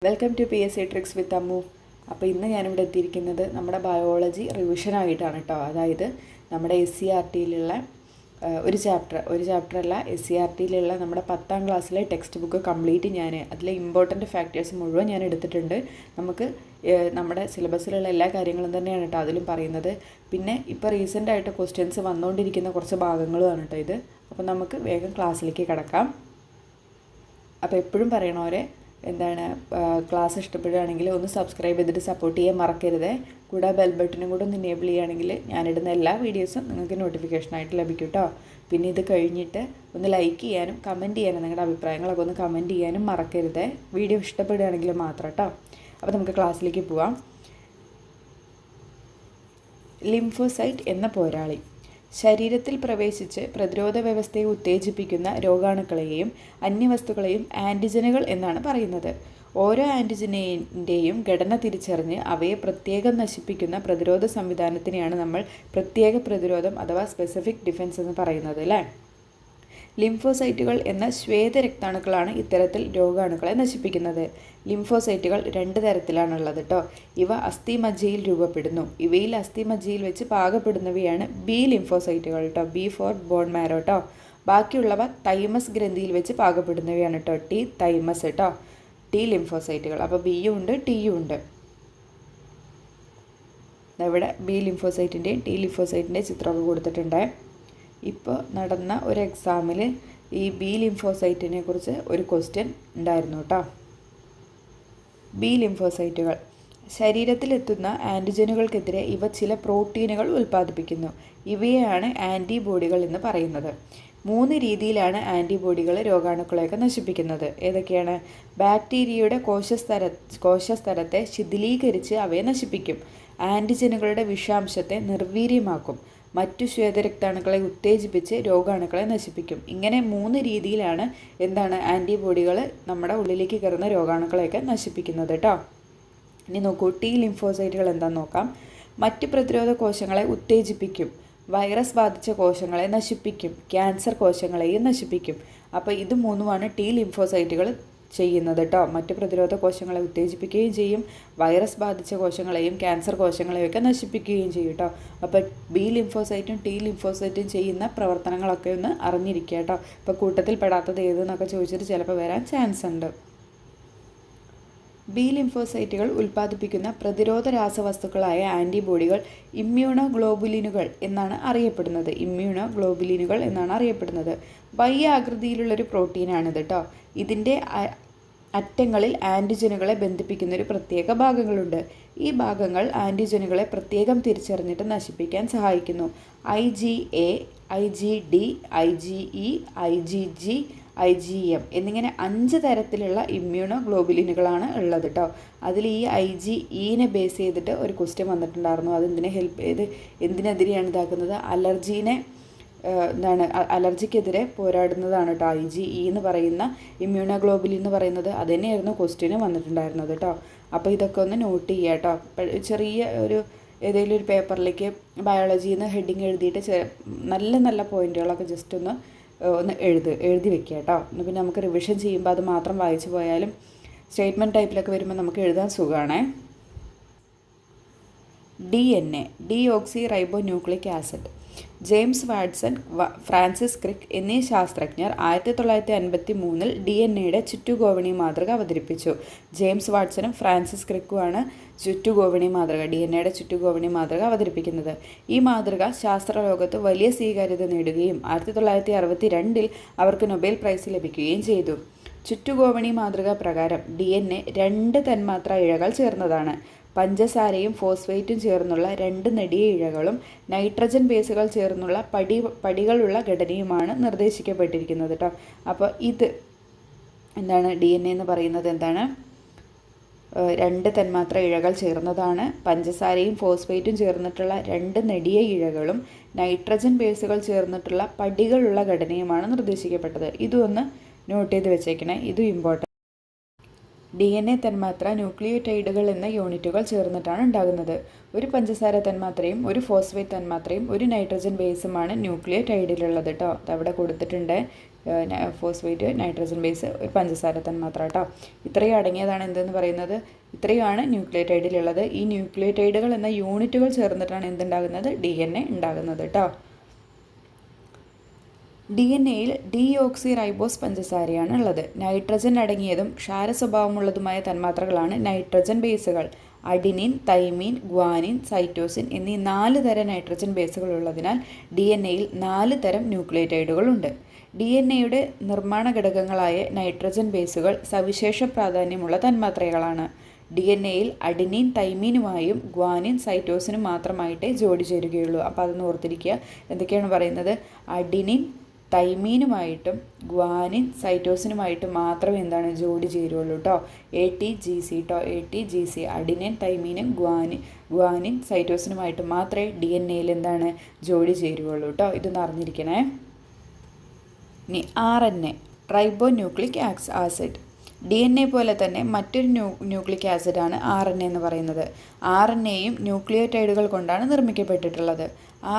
Welcome to PSC tricks വിത്ത് അമ്മു. അപ്പോൾ ഇന്ന് ഞാനിവിടെ എത്തിയിരിക്കുന്നത് നമ്മുടെ ബയോളജി റിവിഷനായിട്ടാണ് കേട്ടോ. അതായത് നമ്മുടെ SCERT-യിലുള്ള ഒരു ചാപ്റ്റർ അല്ല, SCERT-യിലുള്ള നമ്മുടെ 10ാം ക്ലാസ്സിലെ ടെക്സ്റ്റ് ബുക്ക് കംപ്ലീറ്റ് അതിലെ ഇമ്പോർട്ടൻറ്റ് ഫാക്ടേഴ്സ് മുഴുവൻ ഞാൻ എടുത്തിട്ടുണ്ട്. നമുക്ക് നമ്മുടെ സിലബസിലുള്ള എല്ലാ കാര്യങ്ങളും തന്നെയാണ് കേട്ടോ അതിലും പറയുന്നത്. പിന്നെ ഇപ്പോൾ റീസെൻ്റായിട്ട് ക്വസ്റ്റ്യൻസ് വന്നുകൊണ്ടിരിക്കുന്ന കുറച്ച് ഭാഗങ്ങളുമാണ് കേട്ടോ ഇത്. അപ്പോൾ നമുക്ക് വേഗം ക്ലാസ്സിലേക്ക് കിടക്കാം. അപ്പോൾ എപ്പോഴും പറയണവരെ ക്ലാസ് ഇഷ്ടപ്പെടുകയാണെങ്കിൽ ഒന്ന് സബ്സ്ക്രൈബ് ചെയ്തിട്ട് സപ്പോർട്ട് ചെയ്യാൻ മറക്കരുത്. കൂടെ ബെൽ ബട്ടനും കൂടെ ഒന്ന് എനേബിൾ ചെയ്യുകയാണെങ്കിൽ ഞാനിടുന്ന എല്ലാ വീഡിയോസും നിങ്ങൾക്ക് നോട്ടിഫിക്കേഷനായിട്ട് ലഭിക്കും കേട്ടോ. പിന്നെ ഇത് കഴിഞ്ഞിട്ട് ഒന്ന് ലൈക്ക് ചെയ്യാനും കമൻറ്റ് ചെയ്യാനും നിങ്ങളുടെ അഭിപ്രായങ്ങളൊക്കെ ഒന്ന് കമൻറ്റ് ചെയ്യാനും മറക്കരുത്. വീഡിയോ ഇഷ്ടപ്പെടുകയാണെങ്കിൽ മാത്രം കേട്ടോ. അപ്പോൾ നമുക്ക് ക്ലാസ്സിലേക്ക് പോവാം. ലിംഫോസൈറ്റ് എന്ന പോരാളി ശരീരത്തിൽ പ്രവേശിച്ച് പ്രതിരോധ വ്യവസ്ഥയെ ഉത്തേജിപ്പിക്കുന്ന രോഗാണുക്കളെയും അന്യവസ്തുക്കളെയും ആൻറ്റിജനുകൾ എന്നാണ് പറയുന്നത്. ഓരോ ആൻറ്റിജനിൻ്റെയും ഘടന തിരിച്ചറിഞ്ഞ് അവയെ പ്രത്യേകം നശിപ്പിക്കുന്ന പ്രതിരോധ സംവിധാനത്തിനെയാണ് നമ്മൾ പ്രത്യേക പ്രതിരോധം അഥവാ സ്പെസിഫിക് ഡിഫെൻസ് എന്ന് പറയുന്നത് അല്ലേ. ലിംഫോസൈറ്റുകൾ എന്ന ശ്വേതരക്താണുക്കളാണ് ഇത്തരത്തിൽ രോഗാണുക്കളെ നശിപ്പിക്കുന്നത്. ലിംഫോസൈറ്റുകൾ 2 തരത്തിലാണുള്ളത് കേട്ടോ. ഇവ അസ്ഥിമജ്ജയിൽ രൂപപ്പെടുന്നു. ഇവയിൽ അസ്ഥിമജ്ജയിൽ വെച്ച് പാകപ്പെടുന്നവയാണ് ബി ലിംഫോസൈറ്റുകൾ കേട്ടോ. ബി ഫോർ ബോൺ മാരോ കേട്ടോ. ബാക്കിയുള്ളവ തൈമസ് ഗ്രന്ഥിയിൽ വെച്ച് പാകപ്പെടുന്നവയാണ് കേട്ടോ. ടി തൈമസ് കേട്ടോ. ടി ലിംഫോസൈറ്റുകൾ. അപ്പോൾ ബിയും ഉണ്ട് ടിയും ഉണ്ട്. ഇവിടെ ബി ലിംഫോസൈറ്റിൻ്റെയും ടി ലിംഫോസൈറ്റിൻ്റെയും ചിത്രമൊക്കെ കൊടുത്തിട്ടുണ്ട്. ഇപ്പോൾ നടന്ന ഒരു എക്സാമിൽ ഈ ബി ലിംഫോസൈറ്റിനെ കുറിച്ച് ഒരു ക്വസ്റ്റ്യൻ ഉണ്ടായിരുന്നു കേട്ടോ. ബി ലിംഫോസൈറ്റുകൾ ശരീരത്തിലെത്തുന്ന ആൻറ്റിജനുകൾക്കെതിരെ ഇവ ചില പ്രോട്ടീനുകൾ ഉൽപ്പാദിപ്പിക്കുന്നു. ഇവയെയാണ് ആൻറ്റിബോഡികൾ എന്ന് പറയുന്നത്. 3 രീതിയിലാണ് ആൻറ്റിബോഡികൾ രോഗാണുക്കളെയൊക്കെ നശിപ്പിക്കുന്നത്. ഏതൊക്കെയാണ്? ബാക്ടീരിയയുടെ കോശസ്തരത്തെ ശിഥിലീകരിച്ച് അവയെ നശിപ്പിക്കും. ആൻറ്റിജനുകളുടെ വിഷാംശത്തെ നിർവീര്യമാക്കും. മറ്റു ശ്വേതരക്താണുക്കളെ ഉത്തേജിപ്പിച്ച് രോഗാണുക്കളെ നശിപ്പിക്കും. ഇങ്ങനെ 3 രീതിയിലാണ് ആൻറ്റിബോഡികൾ നമ്മുടെ ഉള്ളിലേക്ക് കയറുന്ന രോഗാണുക്കളെയൊക്കെ നശിപ്പിക്കുന്നത് കേട്ടോ. ഇനി നോക്കൂ, ടി ലിംഫോസൈറ്റുകൾ എന്താണെന്ന് നോക്കാം. മറ്റ് പ്രതിരോധ കോശങ്ങളെ ഉത്തേജിപ്പിക്കും. വൈറസ് ബാധിച്ച കോശങ്ങളെ നശിപ്പിക്കും. ക്യാൻസർ കോശങ്ങളെയും നശിപ്പിക്കും. അപ്പോൾ ഇത് 3ഉമാണ് ടി ലിംഫോസൈറ്റുകൾ ചെയ്യുന്നത് കേട്ടോ. മറ്റ് പ്രതിരോധ കോശങ്ങളെ ഉത്തേജിപ്പിക്കുകയും ചെയ്യും. വൈറസ് ബാധിച്ച കോശങ്ങളെയും ക്യാൻസർ കോശങ്ങളെയും ഒക്കെ നശിപ്പിക്കുകയും ചെയ്യും കേട്ടോ. അപ്പോൾ ബി ലിംഫോസൈറ്റും ടി ലിംഫോസൈറ്റും ചെയ്യുന്ന പ്രവർത്തനങ്ങളൊക്കെ ഒന്ന് അറിഞ്ഞിരിക്കുക കേട്ടോ. ഇപ്പോൾ കൂട്ടത്തിൽ പെടാത്തത് ഏതെന്നൊക്കെ ചോദിച്ചിട്ട് ചിലപ്പോൾ വരാൻ ചാൻസ് ഉണ്ട്. ബി ലിംഫോസൈറ്റുകൾ ഉൽപ്പാദിപ്പിക്കുന്ന പ്രതിരോധ രാസവസ്തുക്കളായ ആൻറ്റിബോഡികൾ ഇമ്മ്യൂണോഗ്ലോബുലിനുകൾ എന്നാണ് അറിയപ്പെടുന്നത്. ഇമ്മ്യൂണോഗ്ലോബുലിനുകൾ എന്നാണ് അറിയപ്പെടുന്നത്. ആകൃതിയിലുള്ളൊരു പ്രോട്ടീനാണിത് കേട്ടോ. ഇതിൻ്റെ അറ്റങ്ങളിൽ ആൻറ്റിജനുകളെ ബന്ധിപ്പിക്കുന്ന ഒരു പ്രത്യേക ഭാഗങ്ങളുണ്ട്. ഈ ഭാഗങ്ങൾ ആൻറ്റിജനുകളെ പ്രത്യേകം തിരിച്ചറിഞ്ഞിട്ട് നശിപ്പിക്കാൻ സഹായിക്കുന്നു. IgA, IgD, IgE, IgG, IgM എന്നിങ്ങനെ 5 തരത്തിലുള്ള ഇമ്മ്യൂണോഗ്ലോബുലിനുകളാണ് ഉള്ളത് കേട്ടോ. അതിൽ ഈ IgEനെ ബേസ് ചെയ്തിട്ട് ഒരു ക്വസ്റ്റ്യൻ വന്നിട്ടുണ്ടായിരുന്നു. അതെന്തിനെ എന്തിനെതിരെയാണ് ഇതാക്കുന്നത്? അലർജിക്കെതിരെ പോരാടുന്നതാണ് കേട്ടോ IgE എന്ന് പറയുന്ന ഇമ്മ്യൂണോഗ്ലോബുലിൻ എന്ന് പറയുന്നത്. അത് തന്നെയായിരുന്നു ക്വസ്റ്റ്യന് വന്നിട്ടുണ്ടായിരുന്നത് കേട്ടോ. അപ്പോൾ ഇതൊക്കെ ഒന്ന് നോട്ട് ചെയ്യുക കേട്ടോ. ചെറിയ ഏതെങ്കിലും ഒരു പേപ്പറിലേക്ക് ബയോളജിയിൽ നിന്ന് ഹെഡിങ് എഴുതിയിട്ട് നല്ല പോയിന്റുകളൊക്കെ ജസ്റ്റ് ഒന്ന് എഴുതി വെക്കുക കേട്ടോ. പിന്നെ നമുക്ക് റിവിഷൻ ചെയ്യുമ്പോൾ അത് മാത്രം വായിച്ചു പോയാലും സ്റ്റേറ്റ്മെൻറ്റ് ടൈപ്പിലൊക്കെ വരുമ്പോൾ നമുക്ക് എഴുതാൻ സുഖമാണേ. DNA, deoxy ribo nucleic acid. James Watson, Francis Crick എന്നീ ശാസ്ത്രജ്ഞർ 1953 DNA-യുടെ ചുറ്റുഗോവണി മാതൃക അവതരിപ്പിച്ചു. ജെയിംസ് വാട്സണും ഫ്രാൻസിസ് ക്രിക്കുമാണ് DNA-യുടെ ചുറ്റുഗോവണി മാതൃക അവതരിപ്പിക്കുന്നത്. ഈ മാതൃക ശാസ്ത്രലോകത്ത് വലിയ സ്വീകാര്യത നേടുകയും 1962 അവർക്ക് നൊബേൽ പ്രൈസ് ലഭിക്കുകയും ചെയ്തു. ചുറ്റുഗോവണി മാതൃക പ്രകാരം DNA 2 തന്മാത്ര ഇഴകൾ ചേർന്നതാണ്. പഞ്ചസാരയും ഫോസ്ഫേറ്റും ചേർന്നുള്ള 2 നെടിയ ഇഴകളും നൈട്രജൻ ബേസുകൾ ചേർന്നുള്ള പടികളുള്ള ഘടനയുമാണ് നിർദ്ദേശിക്കപ്പെട്ടിരിക്കുന്നത് കേട്ടോ. അപ്പോൾ ഇത് DNA എന്ന് പറയുന്നത് 2 തന്മാത്ര ഇഴകൾ ചേർന്നതാണ്. പഞ്ചസാരയും ഫോസ്ഫേറ്റും ചേർന്നിട്ടുള്ള 2 നെടിയ ഇഴകളും നൈട്രജൻ ബേസുകൾ ചേർന്നിട്ടുള്ള പടികളുള്ള ഘടനയുമാണ് നിർദ്ദേശിക്കപ്പെട്ടത്. ഇതൊന്ന് നോട്ട് ചെയ്ത് വെച്ചേക്കണേ, ഇതും ഇമ്പോർട്ടൻ്റ്. DNA തന്മാത്ര ന്യൂക്ലിയോടൈഡുകൾ എന്ന യൂണിറ്റുകൾ ചേർന്നിട്ടാണ് ഉണ്ടാകുന്നത്. ഒരു പഞ്ചസാര തന്മാത്രയും ഒരു ഫോസ്ഫേറ്റ് തന്മാത്രയും ഒരു നൈട്രജൻ ബേസുമാണ് ന്യൂക്ലിയോടൈഡിലുള്ളത് കേട്ടോ. അതവിടെ കൊടുത്തിട്ടുണ്ട്. ഫോസ്ഫേറ്റ്, നൈട്രജൻ ബേസ്, ഒരു പഞ്ചസാര തന്മാത്ര കേട്ടോ. ഇത്രയും അടങ്ങിയതാണ് എന്തെന്ന് പറയുന്നത്, ഇത്രയുമാണ് ന്യൂക്ലിയോടൈഡിലുള്ളത്. ഈ ന്യൂക്ലിയോടൈഡുകൾ എന്ന യൂണിറ്റുകൾ ചേർന്നിട്ടാണ് എന്തുണ്ടാകുന്നത്, DNA ഉണ്ടാകുന്നത് കേട്ടോ. DNA-യിൽ ഡീഓക്സി റൈബോസ് പഞ്ചസാരയാണ് ഉള്ളത്. നൈട്രജൻ അടങ്ങിയതും ക്ഷാര സ്വഭാവമുള്ളതുമായ തന്മാത്രകളാണ് നൈട്രജൻ ബേസുകൾ. അഡിനിൻ, തൈമീൻ, ഗ്വാനിൻ, സൈറ്റോസിൻ എന്നീ 4 തരം നൈട്രജൻ ബേസുകൾ ഉള്ളതിനാൽ DNA-യിൽ 4 തരം ന്യൂക്ലിയോടൈഡുകളുണ്ട്. DNA-യുടെ നിർമ്മാണ ഘടകങ്ങളായ നൈട്രജൻ ബേസുകൾ സവിശേഷ പ്രാധാന്യമുള്ള തന്മാത്രകളാണ്. DNA-യിൽ അഡിനിൻ തൈമീനുമായും ഗ്വാനിൻ സൈറ്റോസിനും മാത്രമായിട്ടേ ജോഡി ചേരുകയുള്ളൂ. അപ്പോൾ അതൊന്ന് ഓർത്തിരിക്കുക. എന്തൊക്കെയാണ് പറയുന്നത്, അഡിനിൻ തൈമീനുമായിട്ടും ഗ്വാനിൻ സൈറ്റോസിനുമായിട്ടും മാത്രമേ എന്താണ് ജോഡി ചേരുള്ളൂ കേട്ടോ. ATGC കേട്ടോ, ATGC അഡിനിൻ തൈമീനും ഗ്വാനിൻ സൈറ്റോസിനുമായിട്ട് മാത്രമേ DNA-യിൽ എന്താണ് ജോഡി ചേരുകയുള്ളൂ കേട്ടോ. ഇതൊന്ന് അറിഞ്ഞിരിക്കണേ. ഇനി RNA റൈബോ ന്യൂക്ലിക് ആസിഡ്. DNA പോലെ തന്നെ മറ്റൊരു ന്യൂക്ലിക് ആസിഡാണ് RNA എന്ന് പറയുന്നത്. RNAയും ന്യൂക്ലിയോടൈഡുകൾ കൊണ്ടാണ് നിർമ്മിക്കപ്പെട്ടിട്ടുള്ളത്.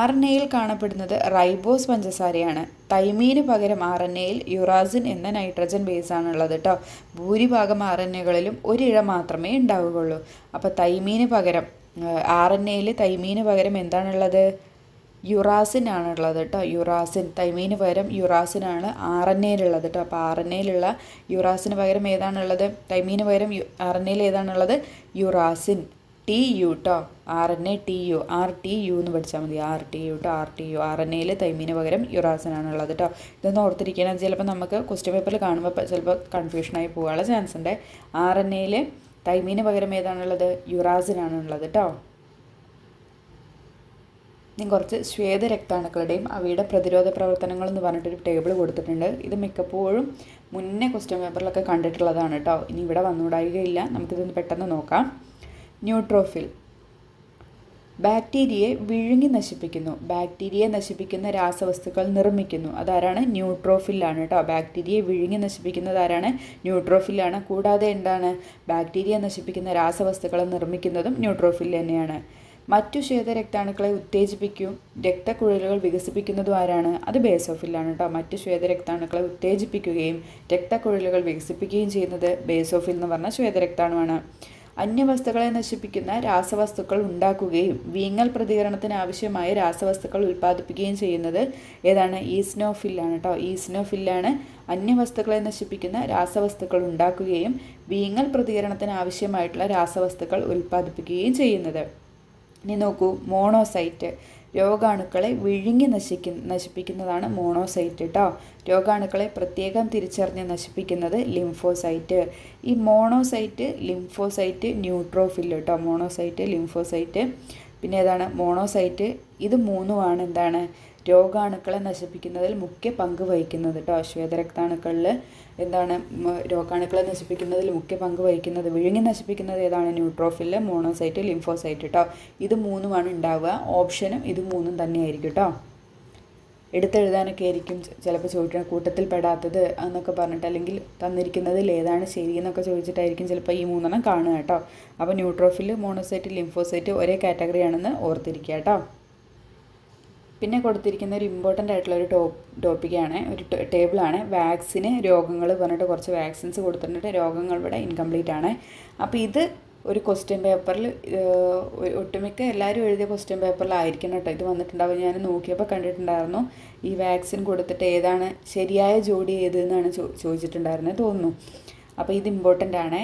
RNAയിൽ കാണപ്പെടുന്നത് റൈബോസ് പഞ്ചസാരയാണ്. തൈമീന് പകരം RNAയിൽ യുറാസിൻ എന്ന നൈട്രജൻ ബേസാണ് ഉള്ളത് കേട്ടോ. ഭൂരിഭാഗം RNAകളിലും ഒരിഴ മാത്രമേ ഉണ്ടാവുകയുള്ളൂ. അപ്പോൾ തൈമീന് പകരം RNAയിൽ തൈമീന് പകരം എന്താണുള്ളത്, യുറാസിൻ ആണുള്ളത് കേട്ടോ. യുറാസിൻ, തൈമീന് പകരം യുറാസിനാണ് RNAയിലുള്ളത് കേട്ടോ. അപ്പോൾ RNAയിലുള്ള യുറാസിന് പകരം ഏതാണുള്ളത്, തൈമീന് പകരം RNAയിൽ ഏതാണുള്ളത്, യുറാസിൻ. TU കേട്ടോ, RNA TU, RTU എന്ന് പഠിച്ചാൽ മതി. RTU കേട്ടോ, RTU. RNAയിൽ തൈമീന് പകരം യുറാസിനാണുള്ളത് കേട്ടോ. ഇതൊന്ന് ഓർത്തിരിക്കണം. ചിലപ്പോൾ നമുക്ക് ക്വസ്റ്റ്യൻ പേപ്പറിൽ കാണുമ്പോൾ ചിലപ്പോൾ കൺഫ്യൂഷനായി പോകാനുള്ള ചാൻസ് ഉണ്ട്. RNAയിൽ തൈമീന് പകരം ഏതാണുള്ളത്, യുറാസിനാണുള്ളത് കേട്ടോ. ഇനി കുറച്ച് ശ്വേതരക്താണുക്കളുടെയും അവയുടെ പ്രതിരോധ പ്രവർത്തനങ്ങളെന്ന് പറഞ്ഞിട്ടൊരു ടേബിൾ കൊടുത്തിട്ടുണ്ട്. ഇത് മിക്കപ്പോഴും മുന്നേ ക്വസ്റ്റ്യൻ പേപ്പറിലൊക്കെ കണ്ടിട്ടുള്ളതാണ് കേട്ടോ. ഇനി ഇവിടെ വന്നുകൂടായികയില്ല. നമുക്കിതൊന്ന് പെട്ടെന്ന് നോക്കാം. ന്യൂട്രോഫിൽ ബാക്ടീരിയയെ വിഴുങ്ങി നശിപ്പിക്കുന്നു. ബാക്ടീരിയയെ നശിപ്പിക്കുന്ന രാസവസ്തുക്കൾ നിർമ്മിക്കുന്നു. അതാരാണ്, ന്യൂട്രോഫിലാണ് കേട്ടോ. ബാക്ടീരിയയെ വിഴുങ്ങി നശിപ്പിക്കുന്നത് ആരാണ്, ന്യൂട്രോഫിലാണ്. കൂടാതെ എന്താണ്, ബാക്ടീരിയ നശിപ്പിക്കുന്ന രാസവസ്തുക്കൾ നിർമ്മിക്കുന്നതും ന്യൂട്രോഫിൽ തന്നെയാണ്. മറ്റു ശ്വേതരക്താണുക്കളെ ഉത്തേജിപ്പിക്കും രക്തക്കുഴലുകൾ വികസിപ്പിക്കുന്നതും ആരാണ്, അത് ബേസോഫിലാണ് കേട്ടോ. മറ്റു ശ്വേതരക്താണുക്കളെ ഉത്തേജിപ്പിക്കുകയും രക്തക്കുഴലുകൾ വികസിപ്പിക്കുകയും ചെയ്യുന്നത് ബേസോഫിൽ എന്ന് പറഞ്ഞ ശ്വേതരക്താണുവാണ്. അന്യവസ്തുക്കളെ നശിപ്പിക്കുന്ന രാസവസ്തുക്കൾ ഉണ്ടാക്കുകയും വീങ്ങൽ പ്രതികരണത്തിന് ആവശ്യമായ രാസവസ്തുക്കൾ ഉൽപ്പാദിപ്പിക്കുകയും ചെയ്യുന്നത് ഏതാണ്, ഈസ്നോഫില്ലാണ് കേട്ടോ. ഈസ്നോഫില്ലാണ് അന്യവസ്തുക്കളെ നശിപ്പിക്കുന്ന രാസവസ്തുക്കൾ ഉണ്ടാക്കുകയും വീങ്ങൽ പ്രതികരണത്തിന് ആവശ്യമായിട്ടുള്ള രാസവസ്തുക്കൾ ഉൽപ്പാദിപ്പിക്കുകയും ചെയ്യുന്നത്. ഇനി നോക്കൂ, മോണോസൈറ്റ് രോഗാണുക്കളെ വിഴുങ്ങി നശിപ്പിക്കുന്നതാണ് മോണോസൈറ്റ് കേട്ടോ. രോഗാണുക്കളെ പ്രത്യേകം തിരിച്ചറിഞ്ഞ് നശിപ്പിക്കുന്നത് ലിംഫോസൈറ്റ്. ഈ മോണോസൈറ്റ്, ലിംഫോസൈറ്റ്, ന്യൂട്രോഫിൽ കേട്ടോ. മോണോസൈറ്റ്, ലിംഫോസൈറ്റ്, പിന്നെ ഏതാണ് മോണോസൈറ്റ്. ഇത് മൂന്നുമാണ് എന്താണ് രോഗാണുക്കളെ നശിപ്പിക്കുന്നതിൽ മുഖ്യ പങ്ക് വഹിക്കുന്നത് കേട്ടോ. ശ്വേതരക്താണുക്കളിൽ എന്താണ് രോഗാണുക്കളെ നശിപ്പിക്കുന്നതിൽ മുഖ്യ പങ്ക് വഹിക്കുന്നത്, വിഴുങ്ങി നശിപ്പിക്കുന്നത് ഏതാണ്, ന്യൂട്രോഫിൽ, മോണോസൈറ്റ്, ലിംഫോസൈറ്റ് കേട്ടോ. ഇത് മൂന്നുമാണ് ഉണ്ടാവുക. ഓപ്ഷനും ഇത് മൂന്നും തന്നെയായിരിക്കും കേട്ടോ. എടുത്തെഴുതാനൊക്കെ ആയിരിക്കും ചിലപ്പോൾ ചോദിക്കണം, കൂട്ടത്തിൽ പെടാത്തത് എന്നൊക്കെ പറഞ്ഞിട്ട്, അല്ലെങ്കിൽ തന്നിരിക്കുന്നതിൽ ഏതാണ് ശരി എന്നൊക്കെ ചോദിച്ചിട്ടായിരിക്കും ചിലപ്പോൾ ഈ മൂന്നെണ്ണം കാണുക കേട്ടോ. അപ്പോൾ ന്യൂട്രോഫിൽ, മോണോസൈറ്റ്, ലിംഫോസൈറ്റ് ഒരേ കാറ്റഗറി ആണെന്ന് ഓർത്തിരിക്കുക കേട്ടോ. പിന്നെ കൊടുത്തിരിക്കുന്ന ഒരു ഇമ്പോർട്ടൻ്റ് ആയിട്ടുള്ള ഒരു ടോപ്പിക്കാണ്, ഒരു ടേബിളാണ്. വാക്സിന് രോഗങ്ങൾ പറഞ്ഞിട്ട് കുറച്ച് വാക്സിൻസ് കൊടുത്തിട്ടുണ്ട്. രോഗങ്ങൾ ഇവിടെ ഇൻകംപ്ലീറ്റ് ആണ്. അപ്പോൾ ഇത് ഒരു ക്വസ്റ്റ്യൻ പേപ്പറിൽ ഒട്ടുമിക്ക എല്ലാവരും എഴുതിയ ക്വസ്റ്റ്യൻ പേപ്പറിലായിരിക്കണം കേട്ടോ ഇത് വന്നിട്ടുണ്ടാവും. ഞാൻ നോക്കിയപ്പോൾ കണ്ടിട്ടുണ്ടായിരുന്നു ഈ വാക്സിൻ കൊടുത്തിട്ട് ഏതാണ് ശരിയായ ജോഡി ഏതെന്നാണ് ചോദിച്ചിട്ടുണ്ടായിരുന്നത് തോന്നുന്നു. അപ്പോൾ ഇത് ഇമ്പോർട്ടൻ്റ് ആണ്.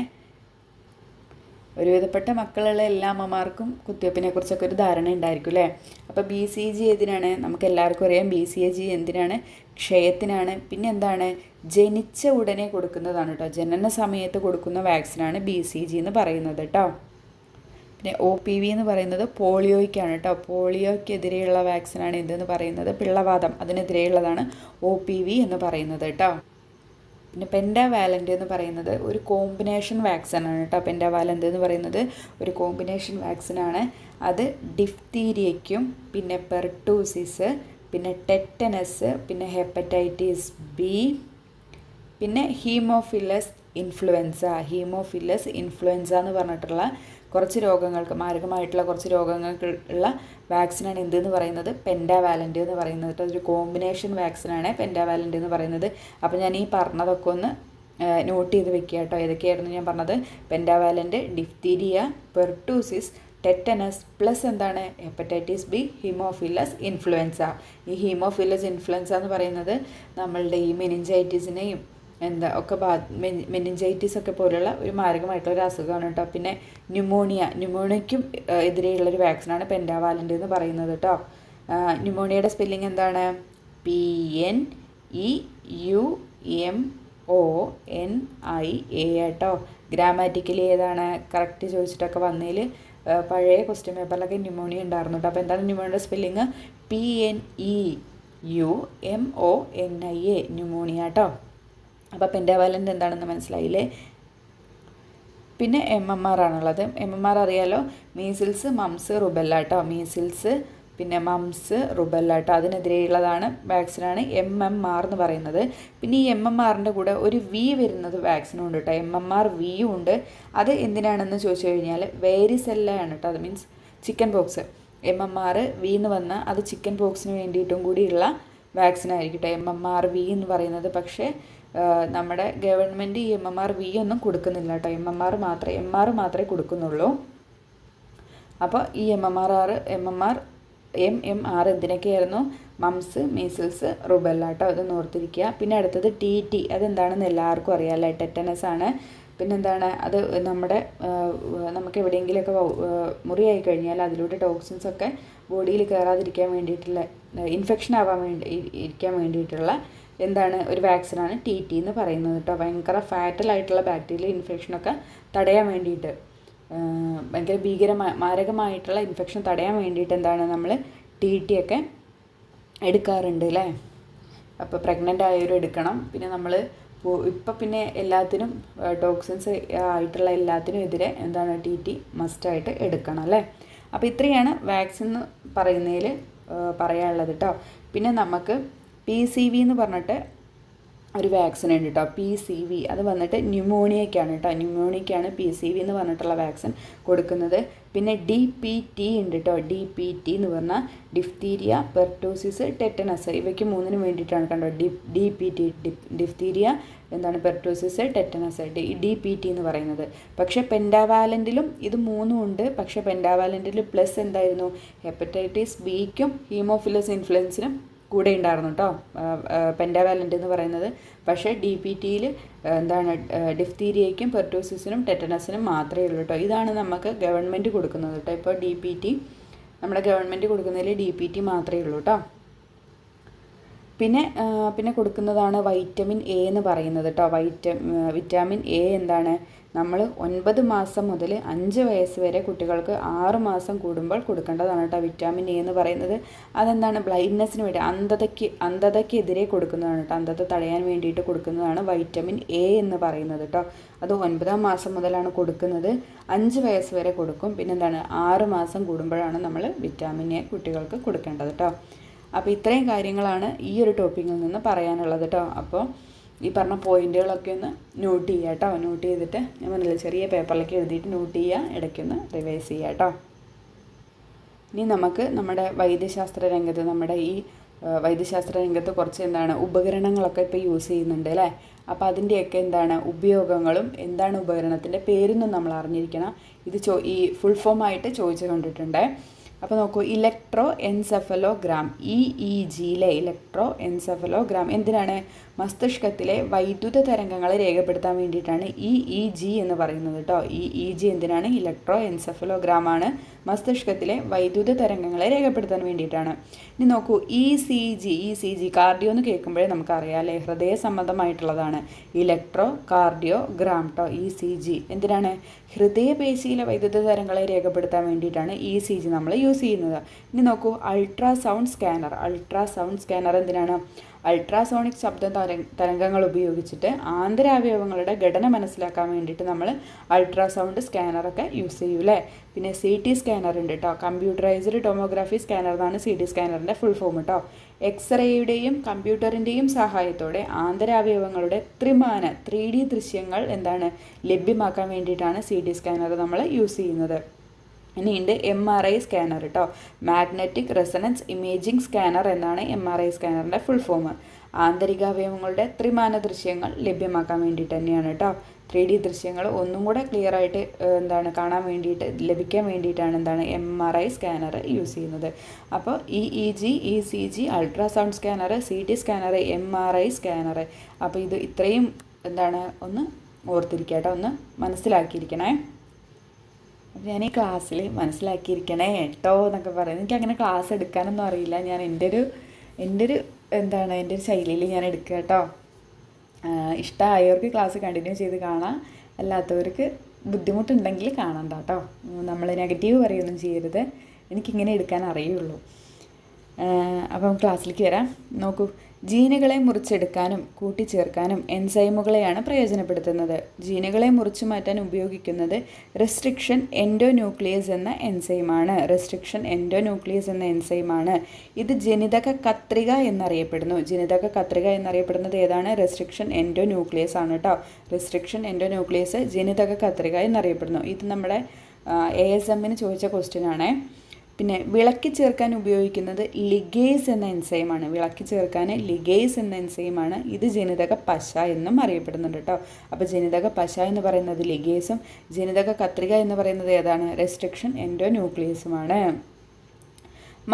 ഒരുവിധപ്പെട്ട മക്കളുള്ള എല്ലാ അമ്മമാർക്കും കുത്തിവയ്പ്പിനെ കുറിച്ചൊക്കെ ഒരു ധാരണ ഉണ്ടായിരിക്കും അല്ലേ. അപ്പോൾ BCG ഏതിനാണ്, നമുക്ക് എല്ലാവർക്കും അറിയാം. BCG എന്തിനാണ്, ക്ഷയത്തിനാണ്. പിന്നെ എന്താണ്, ജനിച്ച ഉടനെ കൊടുക്കുന്നതാണ് കേട്ടോ. ജനന സമയത്ത് കൊടുക്കുന്ന വാക്സിനാണ് BCG എന്ന് പറയുന്നത് കേട്ടോ. പിന്നെ OPV എന്ന് പറയുന്നത് പോളിയോയ്ക്കാണ് കേട്ടോ. പോളിയോയ്ക്കെതിരെയുള്ള വാക്സിനാണ് എന്തെന്ന് പറയുന്നത്, പിള്ളവാതം, അതിനെതിരെയുള്ളതാണ് OPV എന്ന് പറയുന്നത് കേട്ടോ. പിന്നെ പെൻഡാവാലൻ്റ് എന്ന് പറയുന്നത് ഒരു കോമ്പിനേഷൻ വാക്സിനാണ് കേട്ടോ. പെൻഡാവാലൻ്റ് എന്ന് പറയുന്നത് ഒരു കോമ്പിനേഷൻ വാക്സിനാണ്. അത് ഡിഫ്തീരിയയ്ക്കും പിന്നെ പെർട്ടൂസിസ്, പിന്നെ ടെറ്റനസ്, പിന്നെ ഹെപ്പറ്റൈറ്റിസ് B, പിന്നെ ഹീമോഫിലസ് ഇൻഫ്ലുവൻസ, ഹീമോഫിലസ് ഇൻഫ്ലുവൻസ എന്ന് പറഞ്ഞിട്ടുള്ള കുറച്ച് രോഗങ്ങൾക്ക്, മാരകമായിട്ടുള്ള കുറച്ച് രോഗങ്ങൾക്കുള്ള വാക്സിനാണ് എന്തെന്ന് പറയുന്നത്, പെൻഡാവാലൻ്റ് എന്ന് പറയുന്നത്. അതൊരു കോമ്പിനേഷൻ വാക്സിനാണ് പെൻഡാവാലൻ്റ് എന്ന് പറയുന്നത്. അപ്പോൾ ഞാൻ ഈ പറഞ്ഞതൊക്കെ ഒന്ന് നോട്ട് ചെയ്ത് വെക്കുക കേട്ടോ. ഏതൊക്കെയായിരുന്നു ഞാൻ പറഞ്ഞത്? Pentavalent, diphtheria, pertussis, tetanus, plus എന്താണ്, ഹെപ്പറ്റൈറ്റിസ് ബി, ഹീമോഫിലസ് ഇൻഫ്ലുവൻസ. ഈ ഹീമോഫിലസ് ഇൻഫ്ലുവൻസ എന്ന് പറയുന്നത് നമ്മളുടെ ഈ മെനിഞ്ചൈറ്റിസിനെയും ഒക്കെ മെനിഞ്ചൈറ്റിസ് ഒക്കെ പോലുള്ള ഒരു മാരകമായിട്ടുള്ള ഒരു അസുഖമാണ് കേട്ടോ. പിന്നെ ന്യൂമോണിയയ്ക്കും എതിരെയുള്ളൊരു വാക്സിനാണ് പെൻഡാവാലൻ്റ് എന്ന് പറയുന്നത് കേട്ടോ. ന്യൂമോണിയയുടെ സ്പെല്ലിംഗ് എന്താണ്? PNEUMONIA കേട്ടോ. ഗ്രാമാറ്റിക്കലി ഏതാണ് കറക്റ്റ് ചോദിച്ചിട്ടൊക്കെ വന്നതിൽ പഴയ ക്വസ്റ്റ്യൻ പേപ്പറിലൊക്കെ ന്യൂമോണിയ ഉണ്ടായിരുന്നു കേട്ടോ. അപ്പോൾ എന്താണ് ന്യൂമോണിയയുടെ സ്പെല്ലിങ്? PNEUMONIA, ന്യൂമോണിയ കേട്ടോ. അപ്പോൾ പെൻഡാവാലൻ്റ് എന്താണെന്ന് മനസ്സിലായില്ലേ? പിന്നെ MMR ആണുള്ളത്. MMR അറിയാലോ, മീസിൽസ്, മംസ്, റുബെല്ല കേട്ടോ. മീസിൽസ്, പിന്നെ മംസ്, റുബെല്ല കേട്ടോ. അതിനെതിരെയുള്ളതാണ് വാക്സിനാണ് MMR എന്ന് പറയുന്നത്. പിന്നെ ഈ MMRൻ്റെ കൂടെ ഒരു V വരുന്നത് വാക്സിനും ഉണ്ട് കേട്ടോ. MMR V ഉണ്ട്. അത് എന്തിനാണെന്ന് ചോദിച്ചു കഴിഞ്ഞാൽ വേരിസെല്ലയാണ് കേട്ടോ. അത് means chicken pox. MMR V എന്ന് വന്നാൽ അത് ചിക്കൻ പോക്സിന് വേണ്ടിയിട്ടും കൂടിയുള്ള വാക്സിനായിരിക്കും കേട്ടോ MMR V എന്ന് പറയുന്നത്. പക്ഷേ നമ്മുടെ ഗവൺമെൻറ് ഈ MMR V ഒന്നും കൊടുക്കുന്നില്ല കേട്ടോ. MMR മാത്രമേ കൊടുക്കുന്നുള്ളൂ. അപ്പോൾ ഈ MMR എന്തിനൊക്കെയായിരുന്നു? മംസ്, മീസിൽസ്, റുബെല്ല കേട്ടോ. അത് ഓർത്തിരിക്കുക. പിന്നെ അടുത്തത് TT, അതെന്താണെന്ന് എല്ലാവർക്കും അറിയാമല്ലേ, ടെറ്റനസ് ആണ്. പിന്നെന്താണ് അത്? നമുക്ക് എവിടെയെങ്കിലുമൊക്കെ മുറിയായി കഴിഞ്ഞാൽ അതിലൂടെ ടോക്സിൻസ് ഒക്കെ ബോഡിയിൽ കയറാതിരിക്കാൻ വേണ്ടിയിട്ടുള്ള, ഇൻഫെക്ഷൻ ഇരിക്കാൻ വേണ്ടിയിട്ടുള്ള എന്താണ് ഒരു വാക്സിനാണ് TT എന്ന് പറയുന്നത് കേട്ടോ. ഭയങ്കര ഫാറ്റലായിട്ടുള്ള ബാക്ടീരിയൽ ഇൻഫെക്ഷനൊക്കെ തടയാൻ വേണ്ടിയിട്ട്, ഭയങ്കര മാരകമായിട്ടുള്ള ഇൻഫെക്ഷൻ തടയാൻ വേണ്ടിയിട്ട് എന്താണ് നമ്മൾ TT ഒക്കെ എടുക്കാറുണ്ട് അല്ലേ. അപ്പോൾ പ്രഗ്നൻ്റ് ആയവരും എടുക്കണം. പിന്നെ നമ്മൾ ഇപ്പം പിന്നെ എല്ലാത്തിനും ടോക്സിൻസ് ആയിട്ടുള്ള എല്ലാത്തിനും എതിരെ എന്താണ് TT മസ്റ്റായിട്ട് എടുക്കണം അല്ലേ. അപ്പോൾ ഇത്രയാണ് വാക്സിൻ എന്ന് പറയുന്നതിൽ പറയാനുള്ളത് കേട്ടോ. പിന്നെ നമുക്ക് PCV എന്ന് പറഞ്ഞിട്ട് ഒരു വാക്സിൻ ഉണ്ട് കേട്ടോ. PCV അത് വന്നിട്ട് ന്യൂമോണിയയ്ക്കാണ് കേട്ടോ. ന്യൂമോണിയയ്ക്കാണ് PCV എന്ന് പറഞ്ഞിട്ടുള്ള വാക്സിൻ കൊടുക്കുന്നത്. പിന്നെ DPT ഉണ്ട് കേട്ടോ. DPT എന്ന് പറഞ്ഞാൽ ഡിഫ്തീരിയ, പെർട്ടൂസിസ്, ടെറ്റനസ്, ഇവയ്ക്ക് മൂന്നിനും വേണ്ടിയിട്ടാണ് കണ്ടോ. DPT, ഡിഫ്തീരിയ, എന്താണ്, പെർട്ടൂസിസ്, ടെറ്റനസ്, DPT എന്ന് പറയുന്നത്. പക്ഷേ പെൻഡാവാലൻറ്റിലും ഇത് മൂന്നും ഉണ്ട്. പക്ഷേ പെൻഡാവാലൻറ്റിൽ പ്ലസ് എന്തായിരുന്നു? ഹെപ്പറ്റൈറ്റിസ് ബിക്കും ഹീമോഫിലസ് ഇൻഫ്ലുവൻസിനും കൂടെ ഉണ്ടായിരുന്നു കേട്ടോ പെൻഡാവാലൻ്റ് എന്ന് പറയുന്നത്. പക്ഷേ DPTയിൽ എന്താണ്, ഡിഫ്തീരിയയ്ക്കും പെർട്ടൂസിസിനും ടെറ്റനസിനും മാത്രമേ ഉള്ളൂ കേട്ടോ. ഇതാണ് നമുക്ക് ഗവൺമെൻറ് കൊടുക്കുന്നത് കേട്ടോ. ഇപ്പോൾ DPT നമ്മുടെ ഗവൺമെൻറ് കൊടുക്കുന്നതിൽ DPT മാത്രമേ ഉള്ളൂ കേട്ടോ. പിന്നെ കൊടുക്കുന്നതാണ് വൈറ്റമിൻ A എന്ന് പറയുന്നത് കേട്ടോ. വിറ്റാമിൻ A എന്താണ്, നമ്മൾ 9 മാസം മുതൽ 5 വയസ്സ് വരെ കുട്ടികൾക്ക് 6 മാസം കൂടുമ്പോൾ കൊടുക്കേണ്ടതാണ് കേട്ടോ വിറ്റാമിൻ A എന്ന് പറയുന്നത്. അതെന്താണ്, ബ്ലൈൻഡ്നെസ്സിന് വേണ്ടി, അന്ധതയ്ക്കെതിരെ കൊടുക്കുന്നതാണ് കേട്ടോ. അന്ധത തടയാൻ വേണ്ടിയിട്ട് കൊടുക്കുന്നതാണ് വൈറ്റമിൻ A എന്ന് പറയുന്നത് കേട്ടോ. അത് 9-ാം മാസം മുതലാണ് കൊടുക്കുന്നത്. 5 വയസ്സ് വരെ കൊടുക്കും. പിന്നെന്താണ്, 6 മാസം കൂടുമ്പോഴാണ് നമ്മൾ വിറ്റാമിൻ A കുട്ടികൾക്ക് കൊടുക്കേണ്ടത് കേട്ടോ. അപ്പോൾ ഇത്രയും കാര്യങ്ങളാണ് ഈ ഒരു ടോപ്പിക്കിൽ നിന്ന് പറയാനുള്ളത് കേട്ടോ. അപ്പോൾ ഈ പറഞ്ഞ പോയിന്റുകളൊക്കെ ഒന്ന് നോട്ട് ചെയ്യുക കേട്ടോ. നോട്ട് ചെയ്തിട്ട് ഞാൻ പറഞ്ഞില്ല, ചെറിയ പേപ്പറിലേക്ക് എഴുതിയിട്ട് നോട്ട് ചെയ്യുക, ഇടയ്ക്കൊന്ന് റിവൈസ് ചെയ്യുക കേട്ടോ. ഇനി നമുക്ക് നമ്മുടെ വൈദ്യശാസ്ത്ര രംഗത്ത് കുറച്ച് എന്താണ് ഉപകരണങ്ങളൊക്കെ ഇപ്പോൾ യൂസ് ചെയ്യുന്നുണ്ട് അല്ലേ. അപ്പോൾ അതിൻ്റെയൊക്കെ എന്താണ് ഉപയോഗങ്ങളും എന്താണ് ഉപകരണത്തിൻ്റെ പേരൊന്നും നമ്മൾ അറിഞ്ഞിരിക്കണം. ഇത് ഈ ഫുൾ ഫോം ആയിട്ട് ചോദിച്ചു കണ്ടിട്ടുണ്ട്. അപ്പോൾ നോക്കൂ, ഇലക്ട്രോ എൻസെഫലോഗ്രാം, EEGയിലെ ഇലക്ട്രോ എൻസെഫലോഗ്രാം എന്തിനാണ്? മസ്തിഷ്കത്തിലെ വൈദ്യുത തരംഗങ്ങളെ രേഖപ്പെടുത്താൻ വേണ്ടിയിട്ടാണ് EEG എന്ന് പറയുന്നത് കേട്ടോ. EEG എന്തിനാണ്? ഇലക്ട്രോ എൻസെഫലോഗ്രാം ആണ്. മസ്തിഷ്കത്തിലെ വൈദ്യുത തരംഗങ്ങളെ രേഖപ്പെടുത്താൻ വേണ്ടിയിട്ടാണ്. ഇനി നോക്കൂ, ECG കാർഡിയോ എന്ന് കേൾക്കുമ്പോഴേ നമുക്കറിയാമല്ലേ, ഹൃദയ സംബന്ധമായിട്ടുള്ളതാണ്. ഇലക്ട്രോ കാർഡിയോഗ്രാം കേട്ടോ. ECG എന്തിനാണ്? ഹൃദയപേശിയിലെ വൈദ്യുത തരംഗങ്ങളെ രേഖപ്പെടുത്താൻ വേണ്ടിയിട്ടാണ് ECG നമ്മൾ യൂസ് യൂസ് ചെയ്യുന്നത്. ഇനി നോക്കൂ, അൾട്രാസൗണ്ട് സ്കാനർ എന്തിനാണ്? അൾട്രാസോണിക് ശബ്ദ തരംഗങ്ങൾ ഉപയോഗിച്ചിട്ട് ആന്തരാവയവങ്ങളുടെ ഘടന മനസ്സിലാക്കാൻ വേണ്ടിയിട്ട് നമ്മൾ അൾട്രാസൗണ്ട് സ്കാനറൊക്കെ യൂസ് ചെയ്യൂലേ. പിന്നെ CT സ്കാനർ ഉണ്ട് കേട്ടോ, കമ്പ്യൂട്ടറൈസ്ഡ് ടോമോഗ്രാഫി സ്കാനർ എന്നാണ് CT സ്കാനറിൻ്റെ ഫുൾ ഫോം കേട്ടോ. എക്സ്റേയുടെയും കമ്പ്യൂട്ടറിൻ്റെയും സഹായത്തോടെ ആന്തരാവയവങ്ങളുടെ ത്രിമാന 3D ദൃശ്യങ്ങൾ എന്താണ് ലഭ്യമാക്കാൻ വേണ്ടിയിട്ടാണ് CT സ്കാനർ നമ്മൾ യൂസ് ചെയ്യുന്നത്. ഇനിയുണ്ട് MRI സ്കാനർ കേട്ടോ, മാഗ്നറ്റിക് റെസണൻസ് ഇമേജിംഗ് സ്കാനർ എന്നാണ് MRI സ്കാനറിൻ്റെ ഫുൾ ഫോം. ആന്തരികാവയവങ്ങളുടെ ത്രിമാന ദൃശ്യങ്ങൾ ലഭ്യമാക്കാൻ വേണ്ടിയിട്ട് തന്നെയാണ് കേട്ടോ. 3D ദൃശ്യങ്ങൾ ഒന്നും കൂടെ ക്ലിയർ ആയിട്ട് കാണാൻ വേണ്ടിയിട്ട് ലഭിക്കാൻ വേണ്ടിയിട്ടാണ് MRI സ്കാനർ യൂസ് ചെയ്യുന്നത്. അപ്പോൾ EEG, ECG, ultrasound scanner, CT scanner, MRI scanner. അപ്പോൾ ഇത് ഇത്രയും ഒന്ന് ഓർത്തിരിക്കുക കേട്ടോ, ഒന്ന് മനസ്സിലാക്കിയിരിക്കണേ. അപ്പോൾ ഞാൻ ഈ ക്ലാസ്സിൽ മനസ്സിലാക്കിയിരിക്കണേ കേട്ടോ എന്നൊക്കെ പറയുന്നത്. എനിക്കങ്ങനെ ക്ലാസ് എടുക്കാനൊന്നും അറിയില്ല. ഞാൻ എൻ്റെ ഒരു ശൈലിയിൽ ഞാൻ എടുക്കുക കേട്ടോ. ഇഷ്ടമായവർക്ക് ക്ലാസ് കണ്ടിന്യൂ ചെയ്ത് കാണാം, അല്ലാത്തവർക്ക് ബുദ്ധിമുട്ടുണ്ടെങ്കിൽ കാണണ്ട കേട്ടോ. നമ്മൾ നെഗറ്റീവ് പറയുകയൊന്നും ചെയ്യരുത്, എനിക്കിങ്ങനെ എടുക്കാൻ അറിയുള്ളൂ. അപ്പം ക്ലാസ്സിലേക്ക് വരാം. നോക്കൂ, ജീനുകളെ മുറിച്ചെടുക്കാനും കൂട്ടിച്ചേർക്കാനും എൻസൈമുകളെയാണ് പ്രയോജനപ്പെടുത്തുന്നത്. ജീനുകളെ മുറിച്ചു മാറ്റാൻ ഉപയോഗിക്കുന്നത് റെസ്ട്രിക്ഷൻ എൻഡോന്യൂക്ലിയസ് എന്ന എൻസൈമാണ്. ഇത് ജനിതക കത്രിക എന്നറിയപ്പെടുന്നു. ഏതാണ്? റെസ്ട്രിക്ഷൻ എൻഡോന്യൂക്ലിയസ് ആണ് കേട്ടോ. റെസ്ട്രിക്ഷൻ എൻഡോന്യൂക്ലിയസ് ജനിതക കത്രിക എന്നറിയപ്പെടുന്നു. ഇത് നമ്മുടെ ASMന് ചോദിച്ച ക്വസ്റ്റ്യൻ ആണ്. പിന്നെ വിളക്കി ചേർക്കാൻ ഉപയോഗിക്കുന്നത് ലിഗേസ് എന്ന എൻസൈമാണ്. ഇത് ജനിതക പശ എന്നും അറിയപ്പെടുന്നുണ്ട് കേട്ടോ. അപ്പോൾ ജനിതക പശ എന്ന് പറയുന്നത് ലിഗേസും ജനിതക കത്രിക എന്ന് പറയുന്നത് ഏതാണ്? റെസ്ട്രിക്ഷൻ എൻഡോന്യൂക്ലിയസുമാണ്.